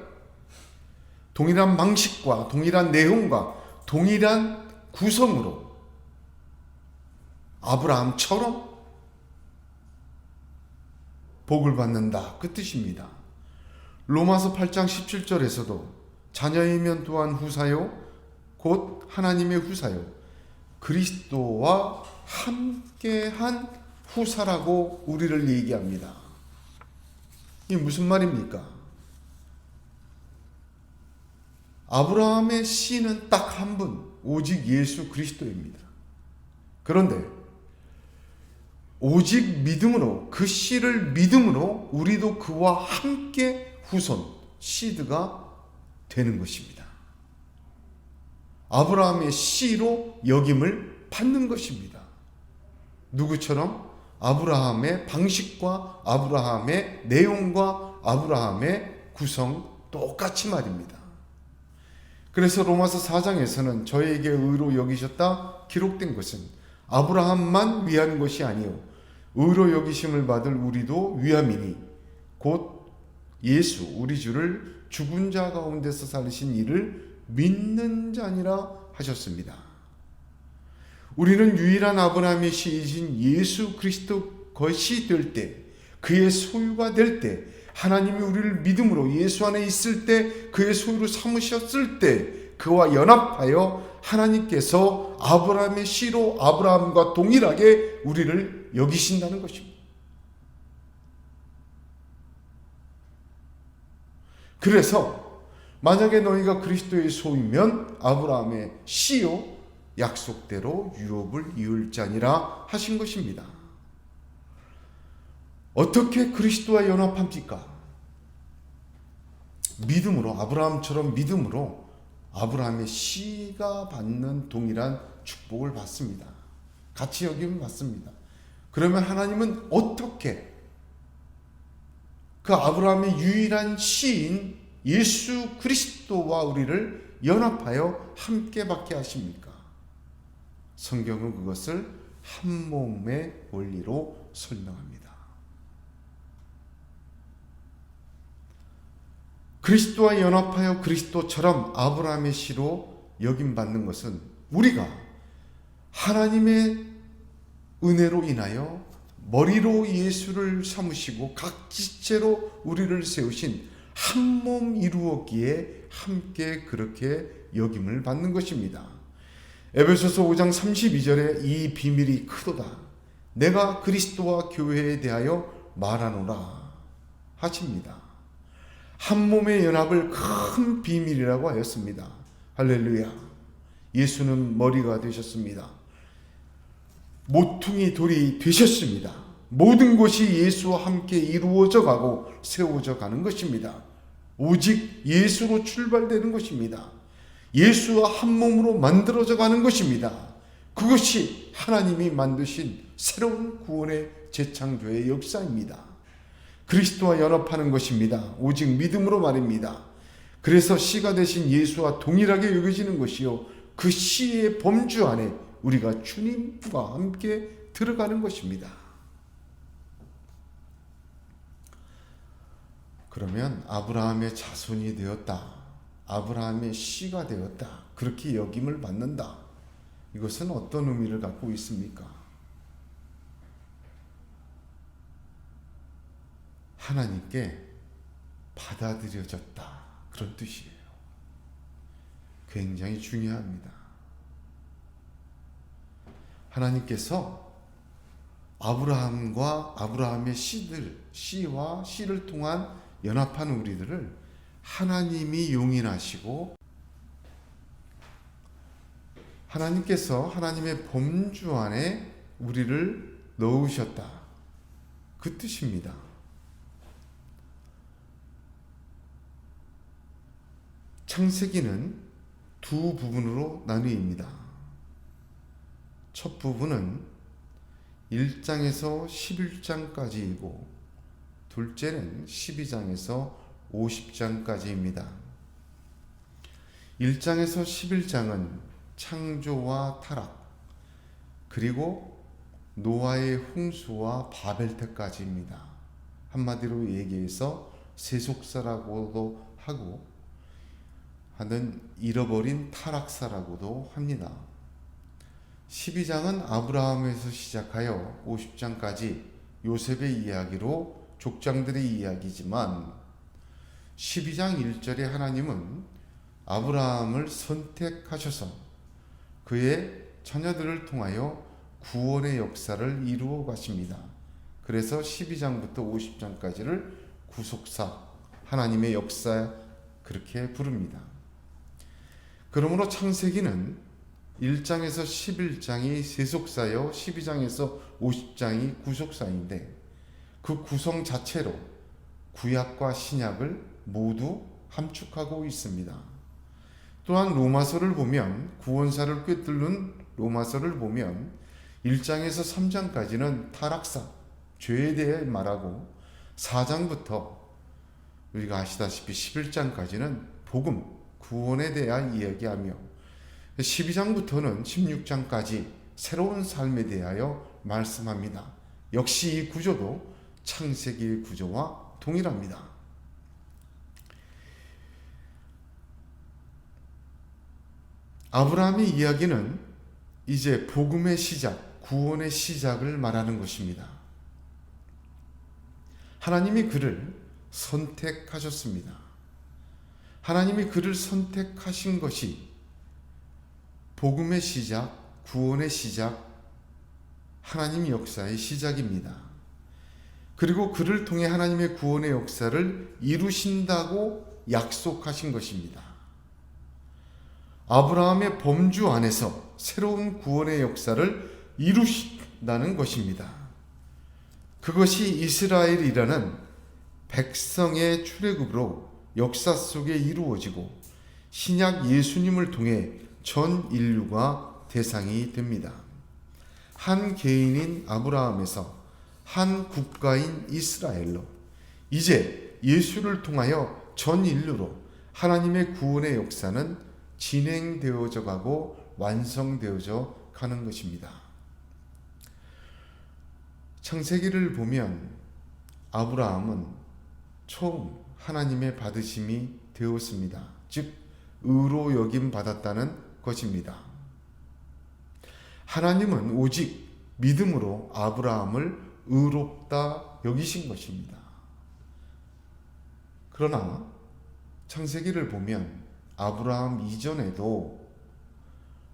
A: 동일한 방식과 동일한 내용과 동일한 구성으로 아브라함처럼 복을 받는다. 그 뜻입니다. 로마서 8장 17절에서도 자녀이면 또한 후사요 곧 하나님의 후사요 그리스도와 함께한 후사라고 우리를 얘기합니다. 이게 무슨 말입니까? 아브라함의 씨는 딱 한 분, 오직 예수 그리스도입니다. 그런데 오직 믿음으로, 그 씨를 믿음으로 우리도 그와 함께 후손, 시드가 되는 것입니다. 아브라함의 씨로 여김을 받는 것입니다. 누구처럼? 아브라함의 방식과 아브라함의 내용과 아브라함의 구성 똑같이 말입니다. 그래서 로마서 4장에서는 저에게 의로 여기셨다 기록된 것은 아브라함만 위한 것이 아니요 의로 여기심을 받을 우리도 위함이니 곧 예수 우리 주를 죽은 자 가운데서 살리신 이를 믿는 자니라 하셨습니다. 우리는 유일한 아브라함의 씨이신 예수 그리스도 것이 될 때, 그의 소유가 될 때, 하나님이 우리를 믿음으로 예수 안에 있을 때, 그의 소유로 삼으셨을 때, 그와 연합하여 하나님께서 아브라함의 씨로 아브라함과 동일하게 우리를 여기신다는 것입니다. 그래서 만약에 너희가 그리스도의 소유면 아브라함의 씨요 약속대로 유업을 이을 자니라 하신 것입니다. 어떻게 그리스도와 연합합니까? 믿음으로, 아브라함처럼 믿음으로 아브라함의 씨가 받는 동일한 축복을 받습니다. 같이 여김을 받습니다. 그러면 하나님은 어떻게 그 아브라함의 유일한 씨인 예수 그리스도와 우리를 연합하여 함께 받게 하십니까? 성경은 그것을 한 몸의 원리로 설명합니다. 그리스도와 연합하여 그리스도처럼 아브라함의 씨로 여김받는 것은 우리가 하나님의 은혜로 인하여 머리로 예수를 삼으시고 각 지체로 우리를 세우신 한 몸 이루었기에 함께 그렇게 여김을 받는 것입니다. 에베소서 5장 32절에 이 비밀이 크도다. 내가 그리스도와 교회에 대하여 말하노라 하십니다. 한 몸의 연합을 큰 비밀이라고 하였습니다. 할렐루야. 예수는 머리가 되셨습니다. 모퉁이 돌이 되셨습니다. 모든 것이 예수와 함께 이루어져 가고 세워져 가는 것입니다. 오직 예수로 출발되는 것입니다. 예수와 한 몸으로 만들어져 가는 것입니다. 그것이 하나님이 만드신 새로운 구원의 재창조의 역사입니다. 그리스도와 연합하는 것입니다. 오직 믿음으로 말입니다. 그래서 씨가 되신 예수와 동일하게 여겨지는 것이요 그 씨의 범주 안에 우리가 주님과 함께 들어가는 것입니다. 그러면 아브라함의 자손이 되었다. 아브라함의 씨가 되었다. 그렇게 여김을 받는다. 이것은 어떤 의미를 갖고 있습니까? 하나님께 받아들여졌다. 그런 뜻이에요. 굉장히 중요합니다. 하나님께서 아브라함과 아브라함의 씨와 씨를 통한 연합한 우리들을 하나님이 용인하시고 하나님께서 하나님의 범주 안에 우리를 넣으셨다. 그 뜻입니다. 창세기는 두 부분으로 나뉘입니다. 첫 부분은 1장에서 11장까지이고 둘째는 12장에서 50장까지입니다. 1장에서 11장은 창조와 타락, 그리고 노아의 홍수와 바벨탑까지입니다. 한마디로 얘기해서 세속사라고도 하고 하는 잃어버린 타락사라고도 합니다. 12장은 아브라함에서 시작하여 50장까지 요셉의 이야기로 족장들의 이야기지만 12장 1절에 하나님은 아브라함을 선택하셔서 그의 자녀들을 통하여 구원의 역사를 이루어 가십니다. 그래서 12장부터 50장까지를 구속사, 하나님의 역사 그렇게 부릅니다. 그러므로 창세기는 1장에서 11장이 세속사요 12장에서 50장이 구속사인데 그 구성 자체로 구약과 신약을 모두 함축하고 있습니다. 또한 로마서를 보면 구원사를 꿰뚫는 로마서를 보면 1장에서 3장까지는 타락사, 죄에 대해 말하고 4장부터 우리가 아시다시피 11장까지는 복음, 구원에 대한 이야기하며 12장부터는 16장까지 새로운 삶에 대하여 말씀합니다. 역시 이 구조도 창세기의 구조와 동일합니다. 아브라함의 이야기는 이제 복음의 시작, 구원의 시작을 말하는 것입니다. 하나님이 그를 선택하셨습니다. 하나님이 그를 선택하신 것이 복음의 시작, 구원의 시작, 하나님 역사의 시작입니다. 그리고 그를 통해 하나님의 구원의 역사를 이루신다고 약속하신 것입니다. 아브라함의 범주 안에서 새로운 구원의 역사를 이루신다는 것입니다. 그것이 이스라엘이라는 백성의 출애굽으로 역사 속에 이루어지고 신약 예수님을 통해 전 인류가 대상이 됩니다. 한 개인인 아브라함에서 한 국가인 이스라엘로 이제 예수를 통하여 전 인류로 하나님의 구원의 역사는 진행되어져 가고 완성되어져 가는 것입니다. 창세기를 보면 아브라함은 처음 하나님의 받으심이 되었습니다. 즉 의로 여김 받았다는 것입니다. 하나님은 오직 믿음으로 아브라함을 의롭다 여기신 것입니다. 그러나 창세기를 보면 아브라함 이전에도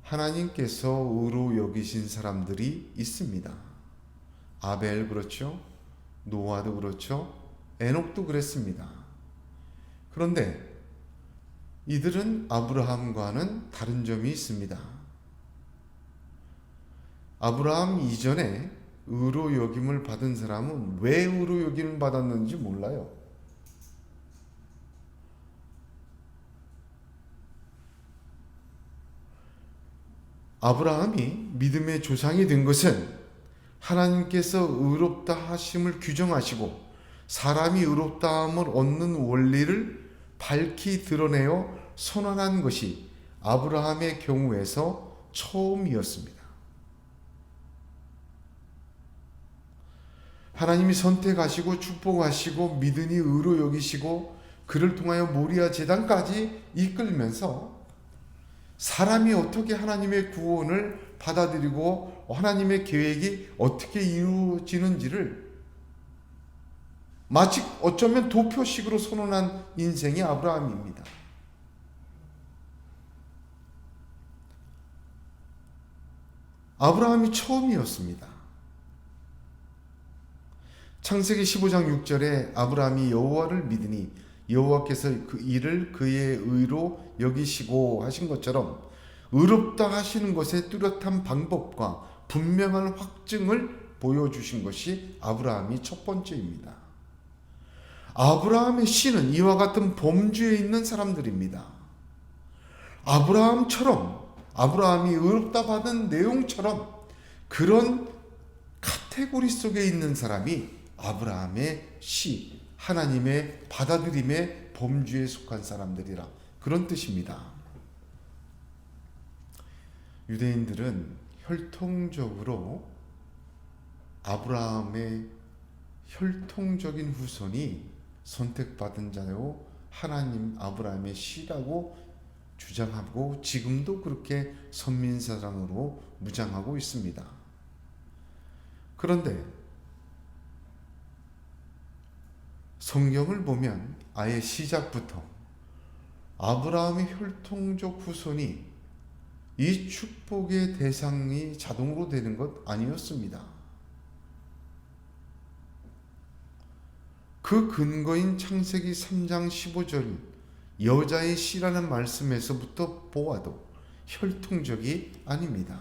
A: 하나님께서 의로 여기신 사람들이 있습니다. 아벨 그렇죠? 노아도 그렇죠? 에녹도 그랬습니다. 그런데 이들은 아브라함과는 다른 점이 있습니다. 아브라함 이전에 의로 여김을 받은 사람은 왜 의로 여김을 받았는지 몰라요. 아브라함이 믿음의 조상이 된 것은 하나님께서 의롭다 하심을 규정하시고 사람이 의롭다함을 얻는 원리를 밝히 드러내어 선언한 것이 아브라함의 경우에서 처음이었습니다. 하나님이 선택하시고 축복하시고 믿으니 의로 여기시고 그를 통하여 모리아 제단까지 이끌면서 사람이 어떻게 하나님의 구원을 받아들이고 하나님의 계획이 어떻게 이루어지는지를 마치 어쩌면 도표식으로 선언한 인생이 아브라함입니다. 아브라함이 처음이었습니다. 창세기 15장 6절에 아브라함이 여호와를 믿으니 여호와께서 그 일을 그의 의로 여기시고 하신 것처럼 의롭다 하시는 것의 뚜렷한 방법과 분명한 확증을 보여주신 것이 아브라함이 첫 번째입니다. 아브라함의 씨는 이와 같은 범주에 있는 사람들입니다. 아브라함이 의롭다 받은 내용처럼 그런 카테고리 속에 있는 사람이 아브라함의 씨, 하나님의 받아들임의 범주에 속한 사람들이라, 그런 뜻입니다. 유대인들은 혈통적으로 아브라함의 혈통적인 후손이 선택받은 자요 하나님 아브라함의 씨라고 주장하고 지금도 그렇게 선민사상으로 무장하고 있습니다. 그런데 성경을 보면 아예 시작부터 아브라함의 혈통적 후손이 이 축복의 대상이 자동으로 되는 것 아니었습니다. 그 근거인 창세기 3장 15절 여자의 씨라는 말씀에서부터 보아도 혈통적이 아닙니다.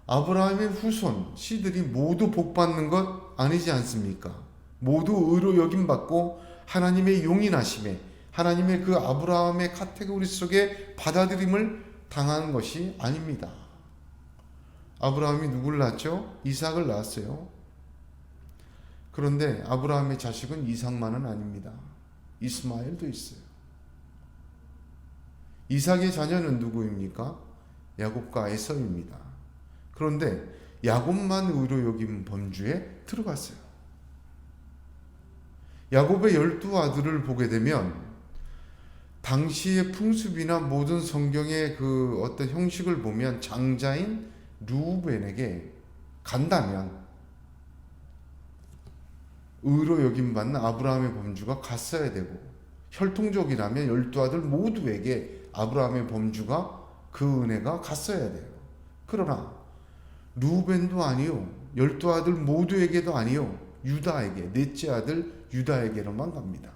A: 아브라함의 후손 씨들이 모두 복받는 것 아니지 않습니까? 모두 의로 여김받고 하나님의 용인하심에, 하나님의 그 아브라함의 카테고리 속에 받아들임을 당한 것이 아닙니다. 아브라함이 누굴 낳았죠? 이삭을 낳았어요. 그런데 아브라함의 자식은 이삭만은 아닙니다. 이스마엘도 있어요. 이삭의 자녀는 누구입니까? 야곱과 에서입니다. 그런데 야곱만 의로 여김 범주에 들어갔어요. 야곱의 12아들을 보게 되면 당시의 풍습이나 모든 성경의 그 어떤 형식을 보면 장자인 르우벤에게 간다면 의로 여김받는 아브라함의 범주가 갔어야 되고, 혈통적이라면 12아들 모두에게 아브라함의 범주가, 그 은혜가 갔어야 돼요. 그러나 르우벤도 아니요, 12아들 모두에게도 아니요, 유다에게, 넷째 아들 유다에게로만 갑니다.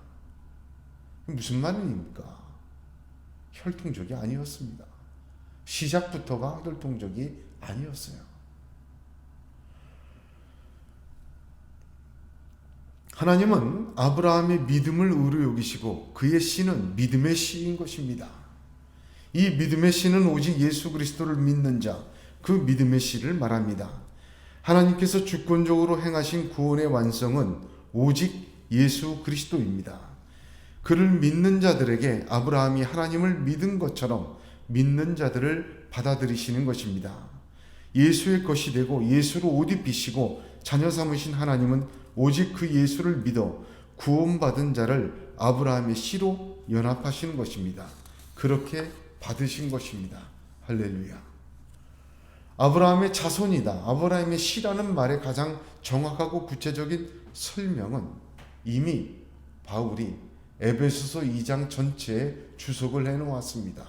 A: 무슨 말입니까? 혈통적이 아니었습니다. 시작부터가 혈통적이 아니었어요. 하나님은 아브라함의 믿음을 의로 여기시고 그의 씨는 믿음의 씨인 것입니다. 이 믿음의 씨는 오직 예수 그리스도를 믿는 자, 그 믿음의 씨를 말합니다. 하나님께서 주권적으로 행하신 구원의 완성은 오직 예수 그리스도입니다. 그를 믿는 자들에게 아브라함이 하나님을 믿은 것처럼 믿는 자들을 받아들이시는 것입니다. 예수의 것이 되고 예수로 옷 입히시고 자녀 삼으신 하나님은 오직 그 예수를 믿어 구원받은 자를 아브라함의 씨로 연합하시는 것입니다. 그렇게 받으신 것입니다. 할렐루야. 아브라함의 자손이다, 아브라함의 씨라는 말의 가장 정확하고 구체적인 설명은 이미 바울이 에베소서 2장 전체에 주석을 해놓았습니다.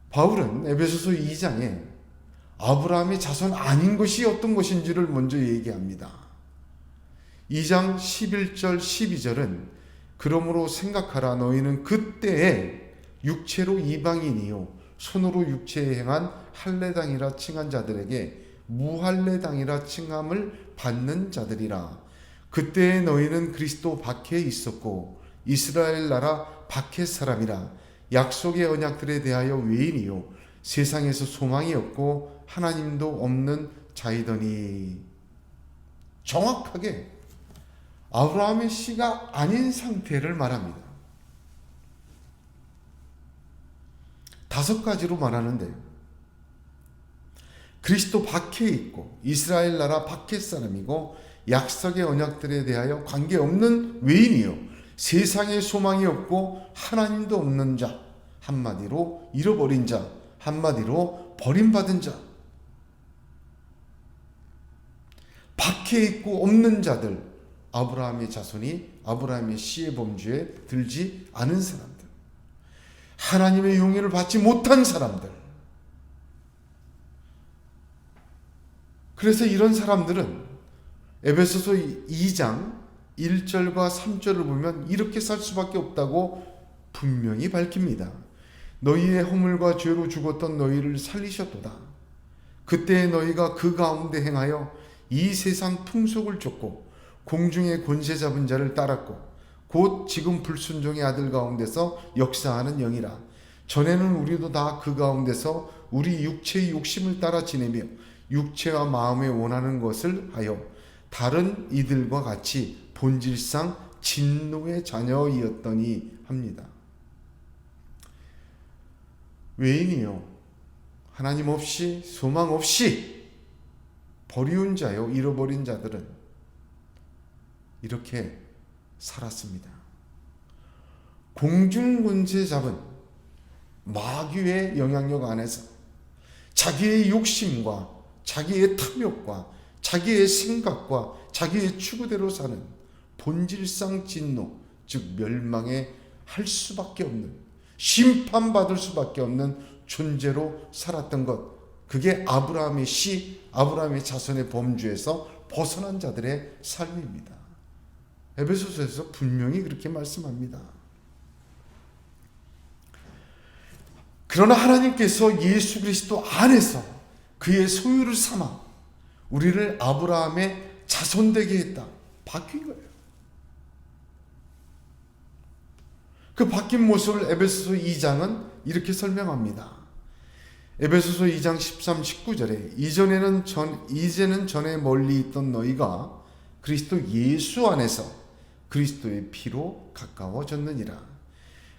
A: 바울은 에베소서 2장에 아브라함의 자손 아닌 것이 어떤 것인지를 먼저 얘기합니다. 2장 11절 12절은 그러므로 생각하라, 너희는 그때에 육체로 이방인이요 손으로 육체에 행한 할례당이라 칭한 자들에게 무할례당이라 칭함을 받는 자들이라. 그때에 너희는 그리스도 밖에 있었고 이스라엘 나라 밖의 사람이라. 약속의 언약들에 대하여 외인이요 세상에서 소망이 없고 하나님도 없는 자이더니. 정확하게 아브라함의 씨가 아닌 상태를 말합니다. 5가지로 말하는데, 그리스도 밖에 있고 이스라엘 나라 밖의 사람이고 약속의 언약들에 대하여 관계없는 외인이요 세상에 소망이 없고 하나님도 없는 자, 한마디로 잃어버린 자, 한마디로 버림받은 자, 밖에 있고 없는 자들, 아브라함의 자손이 아브라함의 씨의 범주에 들지 않은 사람들, 하나님의 용의를 받지 못한 사람들. 그래서 이런 사람들은 에베소서 2장 1절과 3절을 보면 이렇게 살 수밖에 없다고 분명히 밝힙니다. 너희의 허물과 죄로 죽었던 너희를 살리셨도다. 그때 너희가 그 가운데 행하여 이 세상 풍속을 쫓고 공중의 권세 잡은 자를 따랐고 곧 지금 불순종의 아들 가운데서 역사하는 영이라. 전에는 우리도 다 그 가운데서 우리 육체의 욕심을 따라 지내며 육체와 마음에 원하는 것을 하여 다른 이들과 같이 본질상 진노의 자녀이었더니 합니다. 외인이요, 하나님 없이 소망 없이 버리운 자요, 잃어버린 자들은 이렇게 살았습니다. 공중권세 잡은 마귀의 영향력 안에서 자기의 욕심과 자기의 탐욕과 자기의 생각과 자기의 추구대로 사는 본질상 진노, 즉 멸망에 할 수밖에 없는, 심판받을 수밖에 없는 존재로 살았던 것, 그게 아브라함의 씨, 아브라함의 자손의 범주에서 벗어난 자들의 삶입니다. 에베소서에서 분명히 그렇게 말씀합니다. 그러나 하나님께서 예수 그리스도 안에서 그의 소유를 삼아 우리를 아브라함의 자손되게 했다. 바뀐 거예요. 그 바뀐 모습을 에베소서 2장은 이렇게 설명합니다. 에베소서 2장 13, 19절에 이제는 전에 멀리 있던 너희가 그리스도 예수 안에서 그리스도의 피로 가까워졌느니라.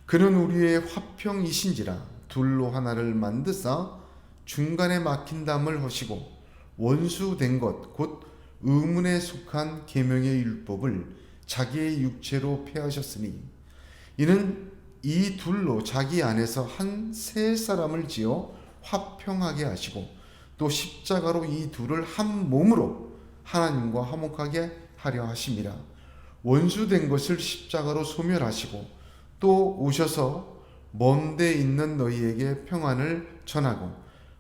A: 그는 우리의 화평이신지라 둘로 하나를 만드사 중간에 막힌 담을 허시고 원수된 것 곧 의문에 속한 계명의 율법을 자기의 육체로 폐하셨으니 이는 이 둘로 자기 안에서 한 새 사람을 지어 화평하게 하시고 또 십자가로 이 둘을 한 몸으로 하나님과 화목하게 하려 하심이라. 원수된 것을 십자가로 소멸하시고 또 오셔서 먼 데 있는 너희에게 평안을 전하고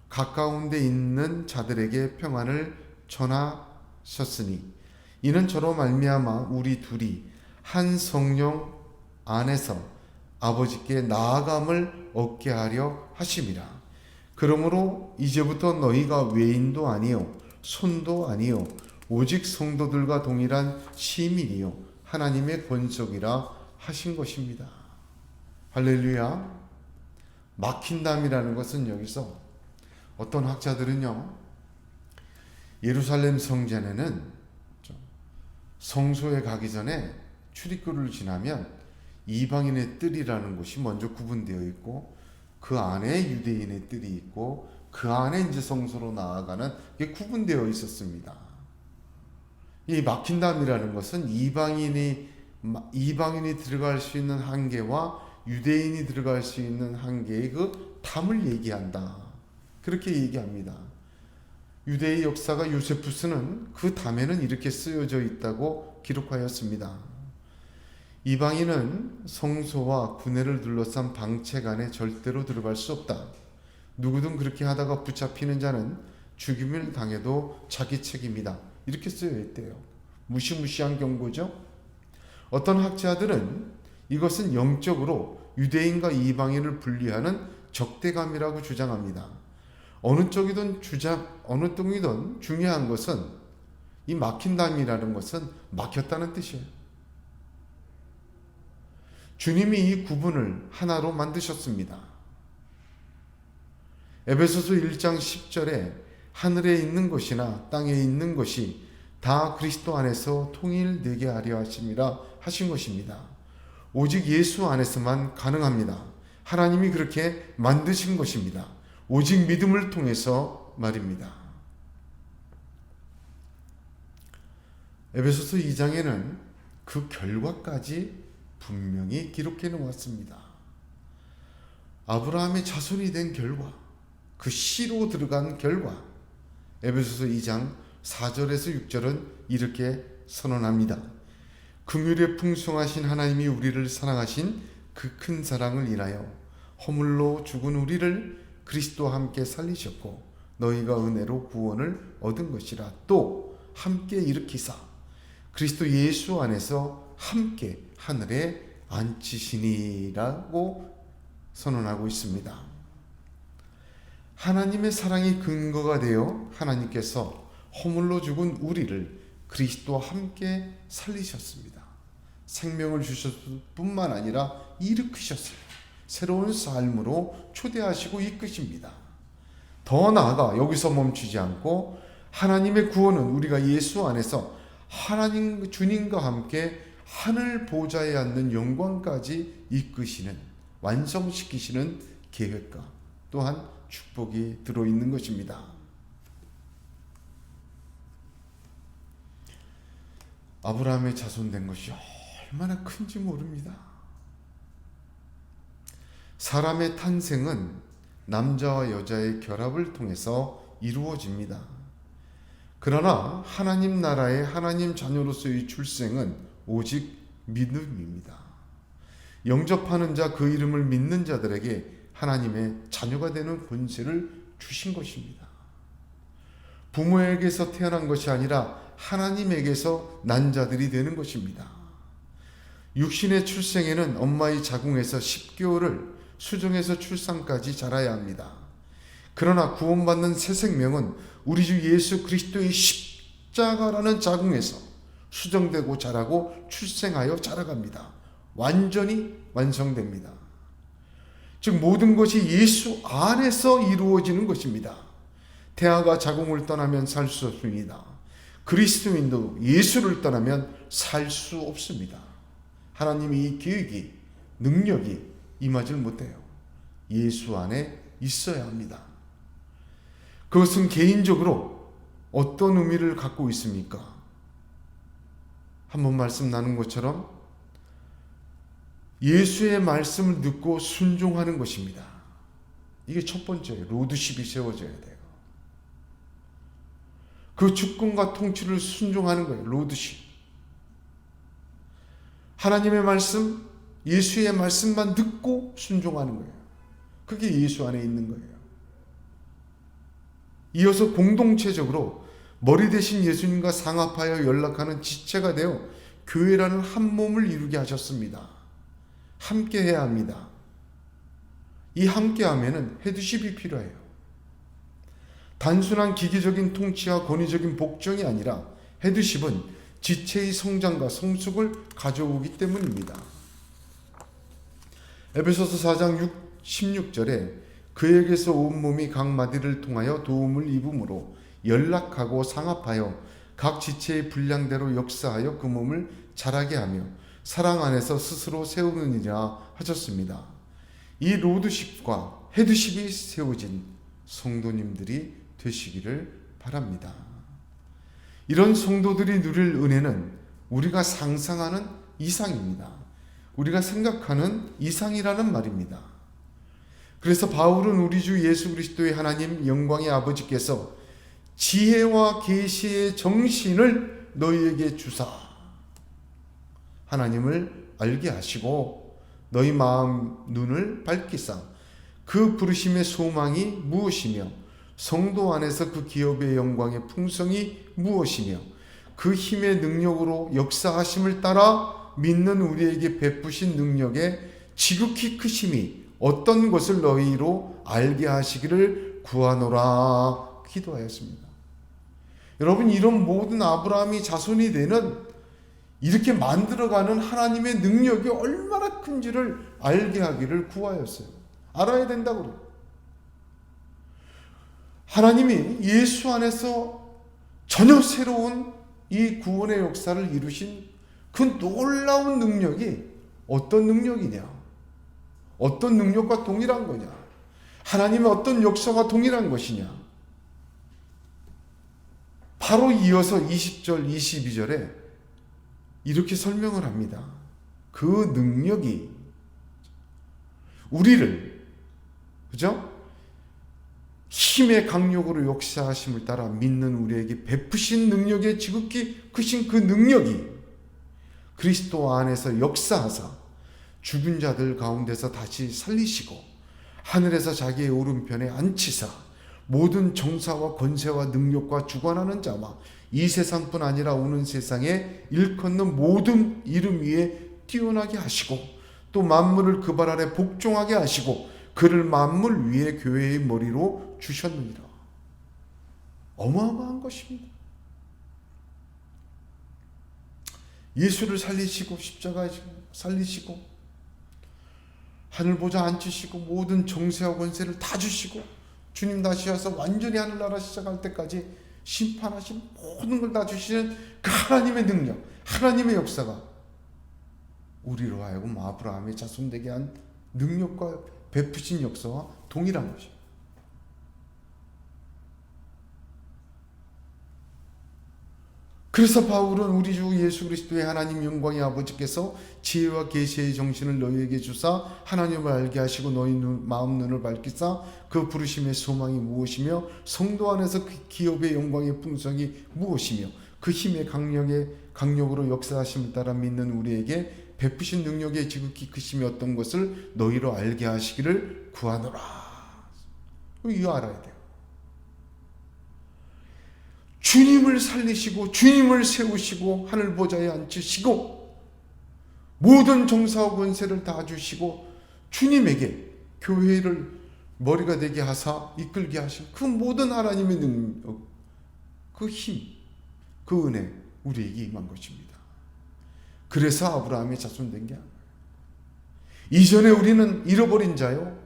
A: 가까운 데 있는 자들에게 평안을 전하셨으니 이는 저로 말미암아 우리 둘이 한 성령 안에서 아버지께 나아감을 얻게 하려 하심이라. 그러므로 이제부터 너희가 외인도 아니요 손도 아니요 오직 성도들과 동일한 시민이요 하나님의 권속이라 하신 것입니다. 할렐루야. 막힌 담이라는 것은 여기서 어떤 학자들은요, 예루살렘 성전에는 성소에 가기 전에 출입구를 지나면 이방인의 뜰이라는 곳이 먼저 구분되어 있고 그 안에 유대인의 뜰이 있고 그 안에 이제 성소로 나아가는 게 구분되어 있었습니다. 이 막힌 담이라는 것은 이방인이 들어갈 수 있는 한계와 유대인이 들어갈 수 있는 한계의 그 담을 얘기한다. 그렇게 얘기합니다. 유대의 역사가 요세푸스는 그 담에는 이렇게 쓰여져 있다고 기록하였습니다. 이방인은 성소와 구내를 둘러싼 방책 안에 절대로 들어갈 수 없다. 누구든 그렇게 하다가 붙잡히는 자는 죽임을 당해도 자기 책임이다. 이렇게 쓰여 있대요. 무시무시한 경고죠. 어떤 학자들은 이것은 영적으로 유대인과 이방인을 분리하는 적대감이라고 주장합니다. 어느 쪽이든 중요한 것은 이 막힌 담이라는 것은 막혔다는 뜻이에요. 주님이 이 구분을 하나로 만드셨습니다. 에베소서 1장 10절에 하늘에 있는 것이나 땅에 있는 것이 다 그리스도 안에서 통일되게 하려 하심이라 하신 것입니다. 오직 예수 안에서만 가능합니다. 하나님이 그렇게 만드신 것입니다. 오직 믿음을 통해서 말입니다. 에베소서 2장에는 그 결과까지 분명히 기록해 놓았습니다. 아브라함의 자손이 된 결과, 그 씨로 들어간 결과, 에베소서 2장 4절에서 6절은 이렇게 선언합니다. 긍휼에 풍성하신 하나님이 우리를 사랑하신 그 큰 사랑을 인하여 허물로 죽은 우리를 그리스도와 함께 살리셨고 너희가 은혜로 구원을 얻은 것이라. 또 함께 일으키사 그리스도 예수 안에서 함께 하늘에 앉히시니라고 선언하고 있습니다. 하나님의 사랑이 근거가 되어 하나님께서 허물로 죽은 우리를 그리스도와 함께 살리셨습니다. 생명을 주셨을 뿐만 아니라 일으키셨어요. 새로운 삶으로 초대하시고 이끄십니다. 더 나아가 여기서 멈추지 않고 하나님의 구원은 우리가 예수 안에서 하나님 주님과 함께 하늘 보좌에 앉는 영광까지 이끄시는, 완성시키시는 계획과 또한 축복이 들어있는 것입니다. 아브라함의 자손된 것이 얼마나 큰지 모릅니다. 사람의 탄생은 남자와 여자의 결합을 통해서 이루어집니다. 그러나 하나님 나라의 하나님 자녀로서의 출생은 오직 믿음입니다. 영접하는 자, 그 이름을 믿는 자들에게 하나님의 자녀가 되는 권세를 주신 것입니다. 부모에게서 태어난 것이 아니라 하나님에게서 난 자들이 되는 것입니다. 육신의 출생에는 엄마의 자궁에서 10개월을 수정에서 출산까지 자라야 합니다. 그러나 구원받는 새 생명은 우리 주 예수 그리스도의 십자가라는 자궁에서 수정되고 자라고 출생하여 자라갑니다. 완전히 완성됩니다. 즉 모든 것이 예수 안에서 이루어지는 것입니다. 태아가 자궁을 떠나면 살 수 없습니다. 그리스도인도 예수를 떠나면 살 수 없습니다. 하나님의 이 계획이, 능력이 임하지 못해요. 예수 안에 있어야 합니다. 그것은 개인적으로 어떤 의미를 갖고 있습니까? 한번 말씀 나눈 것처럼 예수의 말씀을 듣고 순종하는 것입니다. 이게 첫 번째, 로드십이 세워져야 돼요. 그 주권과 통치를 순종하는 거예요. 로드십. 하나님의 말씀, 예수의 말씀만 듣고 순종하는 거예요. 그게 예수 안에 있는 거예요. 이어서 공동체적으로 머리 대신 예수님과 상합하여 연락하는 지체가 되어 교회라는 한 몸을 이루게 하셨습니다. 함께 해야 합니다. 이 함께함에는 헤드십이 필요해요. 단순한 기계적인 통치와 권위적인 복종이 아니라 헤드십은 지체의 성장과 성숙을 가져오기 때문입니다. 에베소서 4장 16절에 그에게서 온몸이 각 마디를 통하여 도움을 입음으로 연락하고 상합하여 각 지체의 분량대로 역사하여 그 몸을 자라게 하며 사랑 안에서 스스로 세우느니라 하셨습니다. 이 로드십과 헤드십이 세워진 성도님들이 되시기를 바랍니다. 이런 성도들이 누릴 은혜는 우리가 상상하는 이상입니다. 우리가 생각하는 이상이라는 말입니다. 그래서 바울은 우리 주 예수 그리스도의 하나님 영광의 아버지께서 지혜와 계시의 정신을 너희에게 주사 하나님을 알게 하시고 너희 마음 눈을 밝히사 그 부르심의 소망이 무엇이며 성도 안에서 그 기업의 영광의 풍성이 무엇이며 그 힘의 능력으로 역사하심을 따라 믿는 우리에게 베푸신 능력의 지극히 크심이 어떤 것을 너희로 알게 하시기를 구하노라 기도하였습니다. 여러분, 이런 모든 아브라함이 자손이 되는 이렇게 만들어가는 하나님의 능력이 얼마나 큰지를 알게 하기를 구하였어요. 알아야 된다고 그래요. 하나님이 예수 안에서 전혀 새로운 이 구원의 역사를 이루신 그 놀라운 능력이 어떤 능력이냐? 어떤 능력과 동일한 거냐? 하나님의 어떤 역사와 동일한 것이냐? 바로 이어서 20절, 22절에 이렇게 설명을 합니다. 그 능력이 우리를, 그죠? 힘의 강력으로 역사하심을 따라 믿는 우리에게 베푸신 능력의 지극히 크신 그 능력이 그리스도 안에서 역사하사 죽은 자들 가운데서 다시 살리시고 하늘에서 자기의 오른편에 앉히사 모든 정사와 권세와 능력과 주관하는 자와 이 세상뿐 아니라 오는 세상에 일컫는 모든 이름 위에 뛰어나게 하시고 또 만물을 그 발 아래 복종하게 하시고 그를 만물 위에 교회의 머리로 주셨느니라. 어마어마한 것입니다. 예수를 살리시고 십자가에 살리시고 하늘 보좌 앉히시고 모든 정세와 권세를 다 주시고 주님 다시 와서 완전히 하늘나라 시작할 때까지 심판하신 모든 걸 다 주시는 그 하나님의 능력, 하나님의 역사가 우리로 하여금 아브라함의 자손 되게 한 능력과 베푸신 역사와 동일한 것입니다. 그래서 바울은 우리 주 예수 그리스도의 하나님 영광의 아버지께서 지혜와 계시의 정신을 너희에게 주사 하나님을 알게 하시고 너희 마음 눈을 밝히사 그 부르심의 소망이 무엇이며 성도 안에서 그 기업의 영광의 풍성이 무엇이며 그 힘의 강력으로 역사하심을 따라 믿는 우리에게 베푸신 능력의 지극히 크심이 어떤 것을 너희로 알게 하시기를 구하노라. 이거 알아야 돼요. 주님을 살리시고 주님을 세우시고 하늘 보좌에 앉히시고 모든 정사와 권세를 다 주시고 주님에게 교회를 머리가 되게 하사 이끌게 하신 그 모든 하나님의 능력, 그 힘, 그 은혜 우리에게 임한 것입니다. 그래서 아브라함의 자손 된 게 아니에요. 이전에 우리는 잃어버린 자요,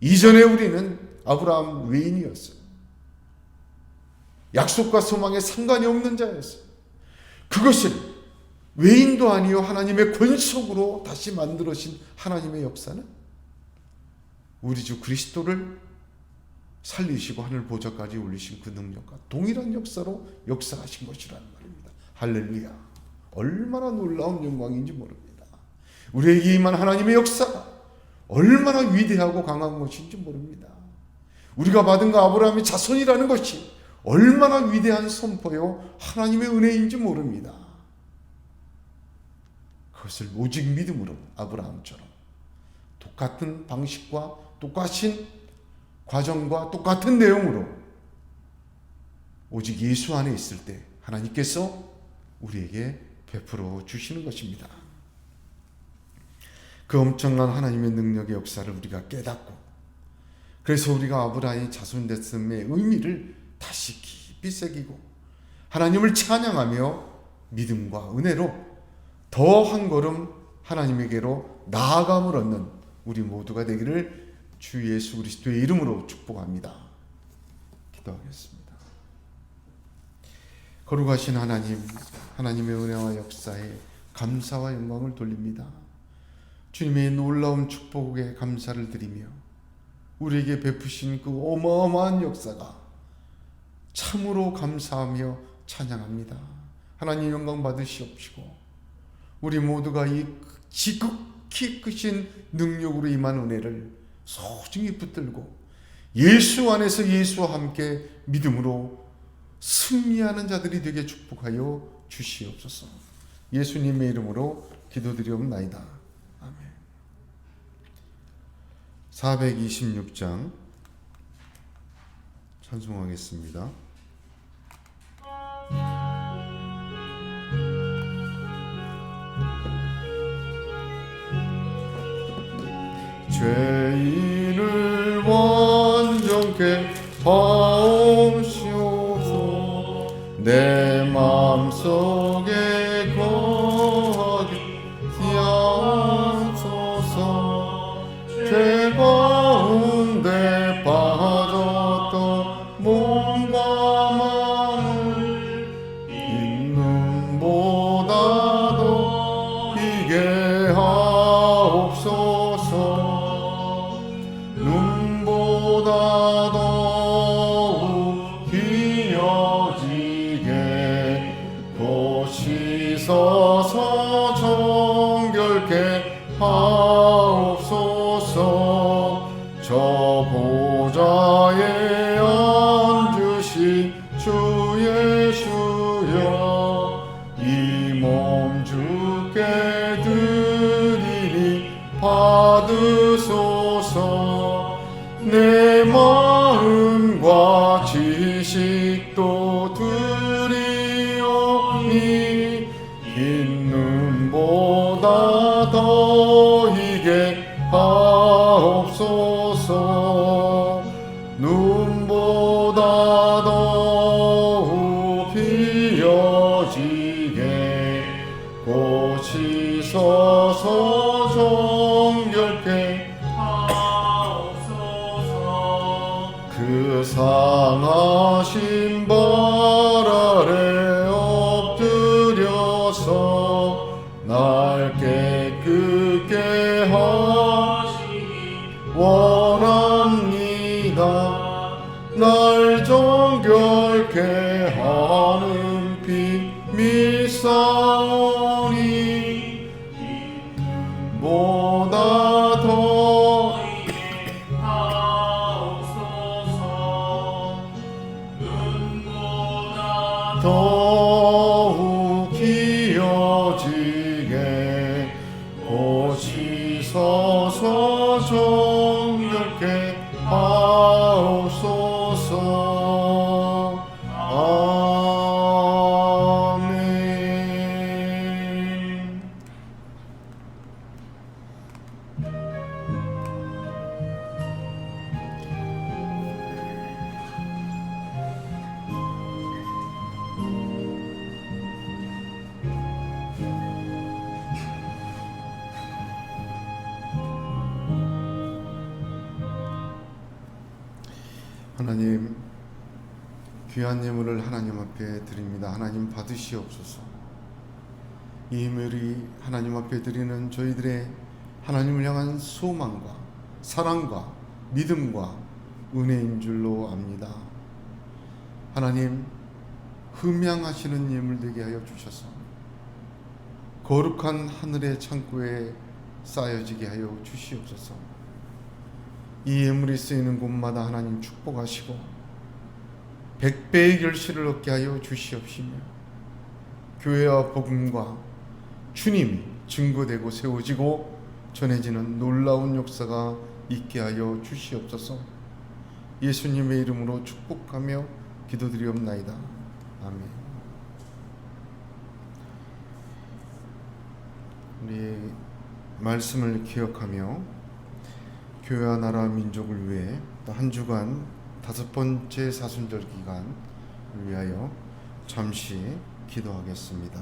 A: 이전에 우리는 아브라함 외인이었어요. 약속과 소망에 상관이 없는 자였어요. 그것을 외인도 아니요 하나님의 권속으로 다시 만들어진 하나님의 역사는 우리 주 그리스도를 살리시고 하늘 보좌까지 올리신 그 능력과 동일한 역사로 역사하신 것이라는 말입니다. 할렐루야. 얼마나 놀라운 영광인지 모릅니다. 우리에게 임한 하나님의 역사가 얼마나 위대하고 강한 것인지 모릅니다. 우리가 받은 그 아브라함의 자손이라는 것이 얼마나 위대한 선포요 하나님의 은혜인지 모릅니다. 그것을 오직 믿음으로 아브라함처럼 똑같은 방식과 똑같은 과정과 똑같은 내용으로 오직 예수 안에 있을 때 하나님께서 우리에게 베풀어 주시는 것입니다. 그 엄청난 하나님의 능력의 역사를 우리가 깨닫고 그래서 우리가 아브라함의 자손 됐음의 의미를 다시 깊이 새기고 하나님을 찬양하며 믿음과 은혜로 더 한 걸음 하나님에게로 나아감을 얻는 우리 모두가 되기를 주 예수 그리스도의 이름으로 축복합니다. 기도하겠습니다. 거룩하신 하나님, 하나님의 은혜와 역사에 감사와 영광을 돌립니다. 주님의 놀라운 축복에 감사를 드리며 우리에게 베푸신 그 어마어마한 역사가 참으로 감사하며 찬양합니다. 하나님 영광 받으시옵시고 우리 모두가 이 지극히 크신 능력으로 임한 은혜를 소중히 붙들고 예수 안에서 예수와 함께 믿음으로 승리하는 자들이 되게 축복하여 주시옵소서. 예수님의 이름으로 기도드리옵나이다. 아멘. 426장 찬송하겠습니다. 죄인을 완전케 하옵시옵소서. 내 마음속에 거하게 하옵소서. 죄 가운데 빠졌던 몸과 마음을 있는 보다도 비게 하옵소서. 눈보다 더욱 귀어지게 곧 씻어서 정결케 하옵소서. 저 보좌에 앉으신 주 예수여, 이 몸 주께 드리니 받으소서. 내 마음과 있어서 정결케
B: 하옵소서.
A: 그 상하신 발 아래 엎드려서 날 깨끗게
B: 하시기
A: 원합니다. 날 정결케 하는 피 믿사오니 보다 더
B: 하옵소서. 눈보다
A: 더욱 기어지게 고치소서 정결케 하옵소서. 아멘. 하나님, 귀한 예물을 하나님 앞에 드립니다. 하나님 받으시옵소서. 이 예물이 하나님 앞에 드리는 저희들의 하나님을 향한 소망과 사랑과 믿음과 은혜인 줄로 압니다. 하나님, 흠양하시는 예물 되게 하여 주셔서 거룩한 하늘의 창고에 쌓여지게 하여 주시옵소서. 이 예물이 쓰이는 곳마다 하나님 축복하시고 100배의 결실을 얻게 하여 주시옵시며 교회와 복음과 주님이 증거되고 세워지고 전해지는 놀라운 역사가 있게 하여 주시옵소서. 예수님의 이름으로 축복하며 기도드리옵나이다. 아멘. 우리 말씀을 기억하며 교회와 나라 민족을 위해 또 한 주간 5번째 사순절 기간을 위하여 잠시 기도하겠습니다.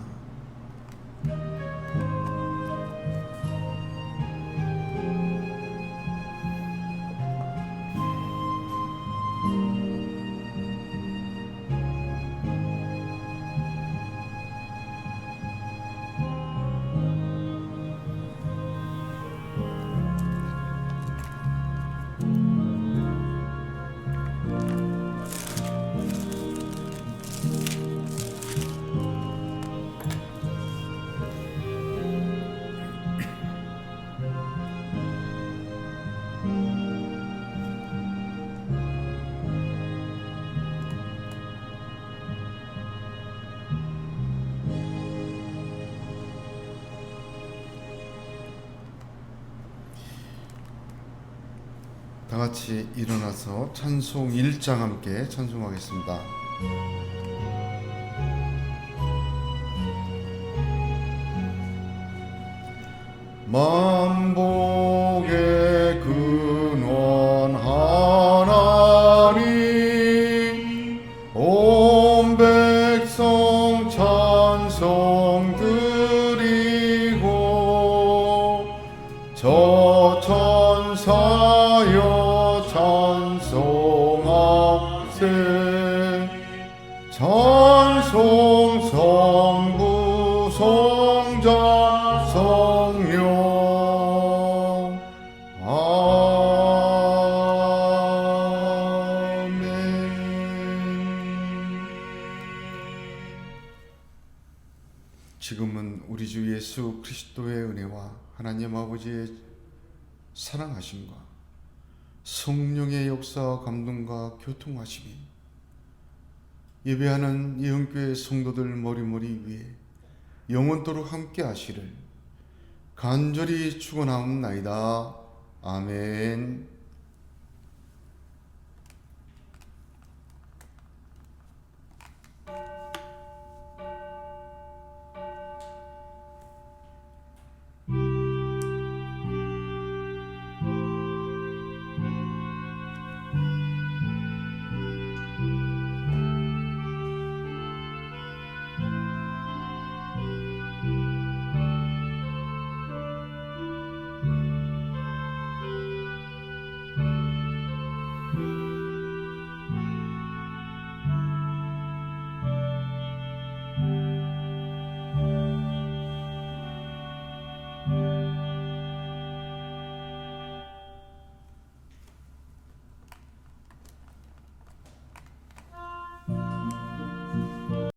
A: 다 같이 일어나서 찬송 1장 함께 찬송하겠습니다. 만복의 근원 하나님 온 백성 찬송 드리고 저 천사여 찬송하세 찬송 성부 성자 성령 아멘. 지금은 우리 주 예수 그리스도의 은혜와 하나님 아버지의 사랑하심과 성령의 역사와 감동과 교통하심이 예배하는 예언교회 성도들 머리머리 위에 영원토록 함께 하시를 간절히 축원하옵나이다. 아멘.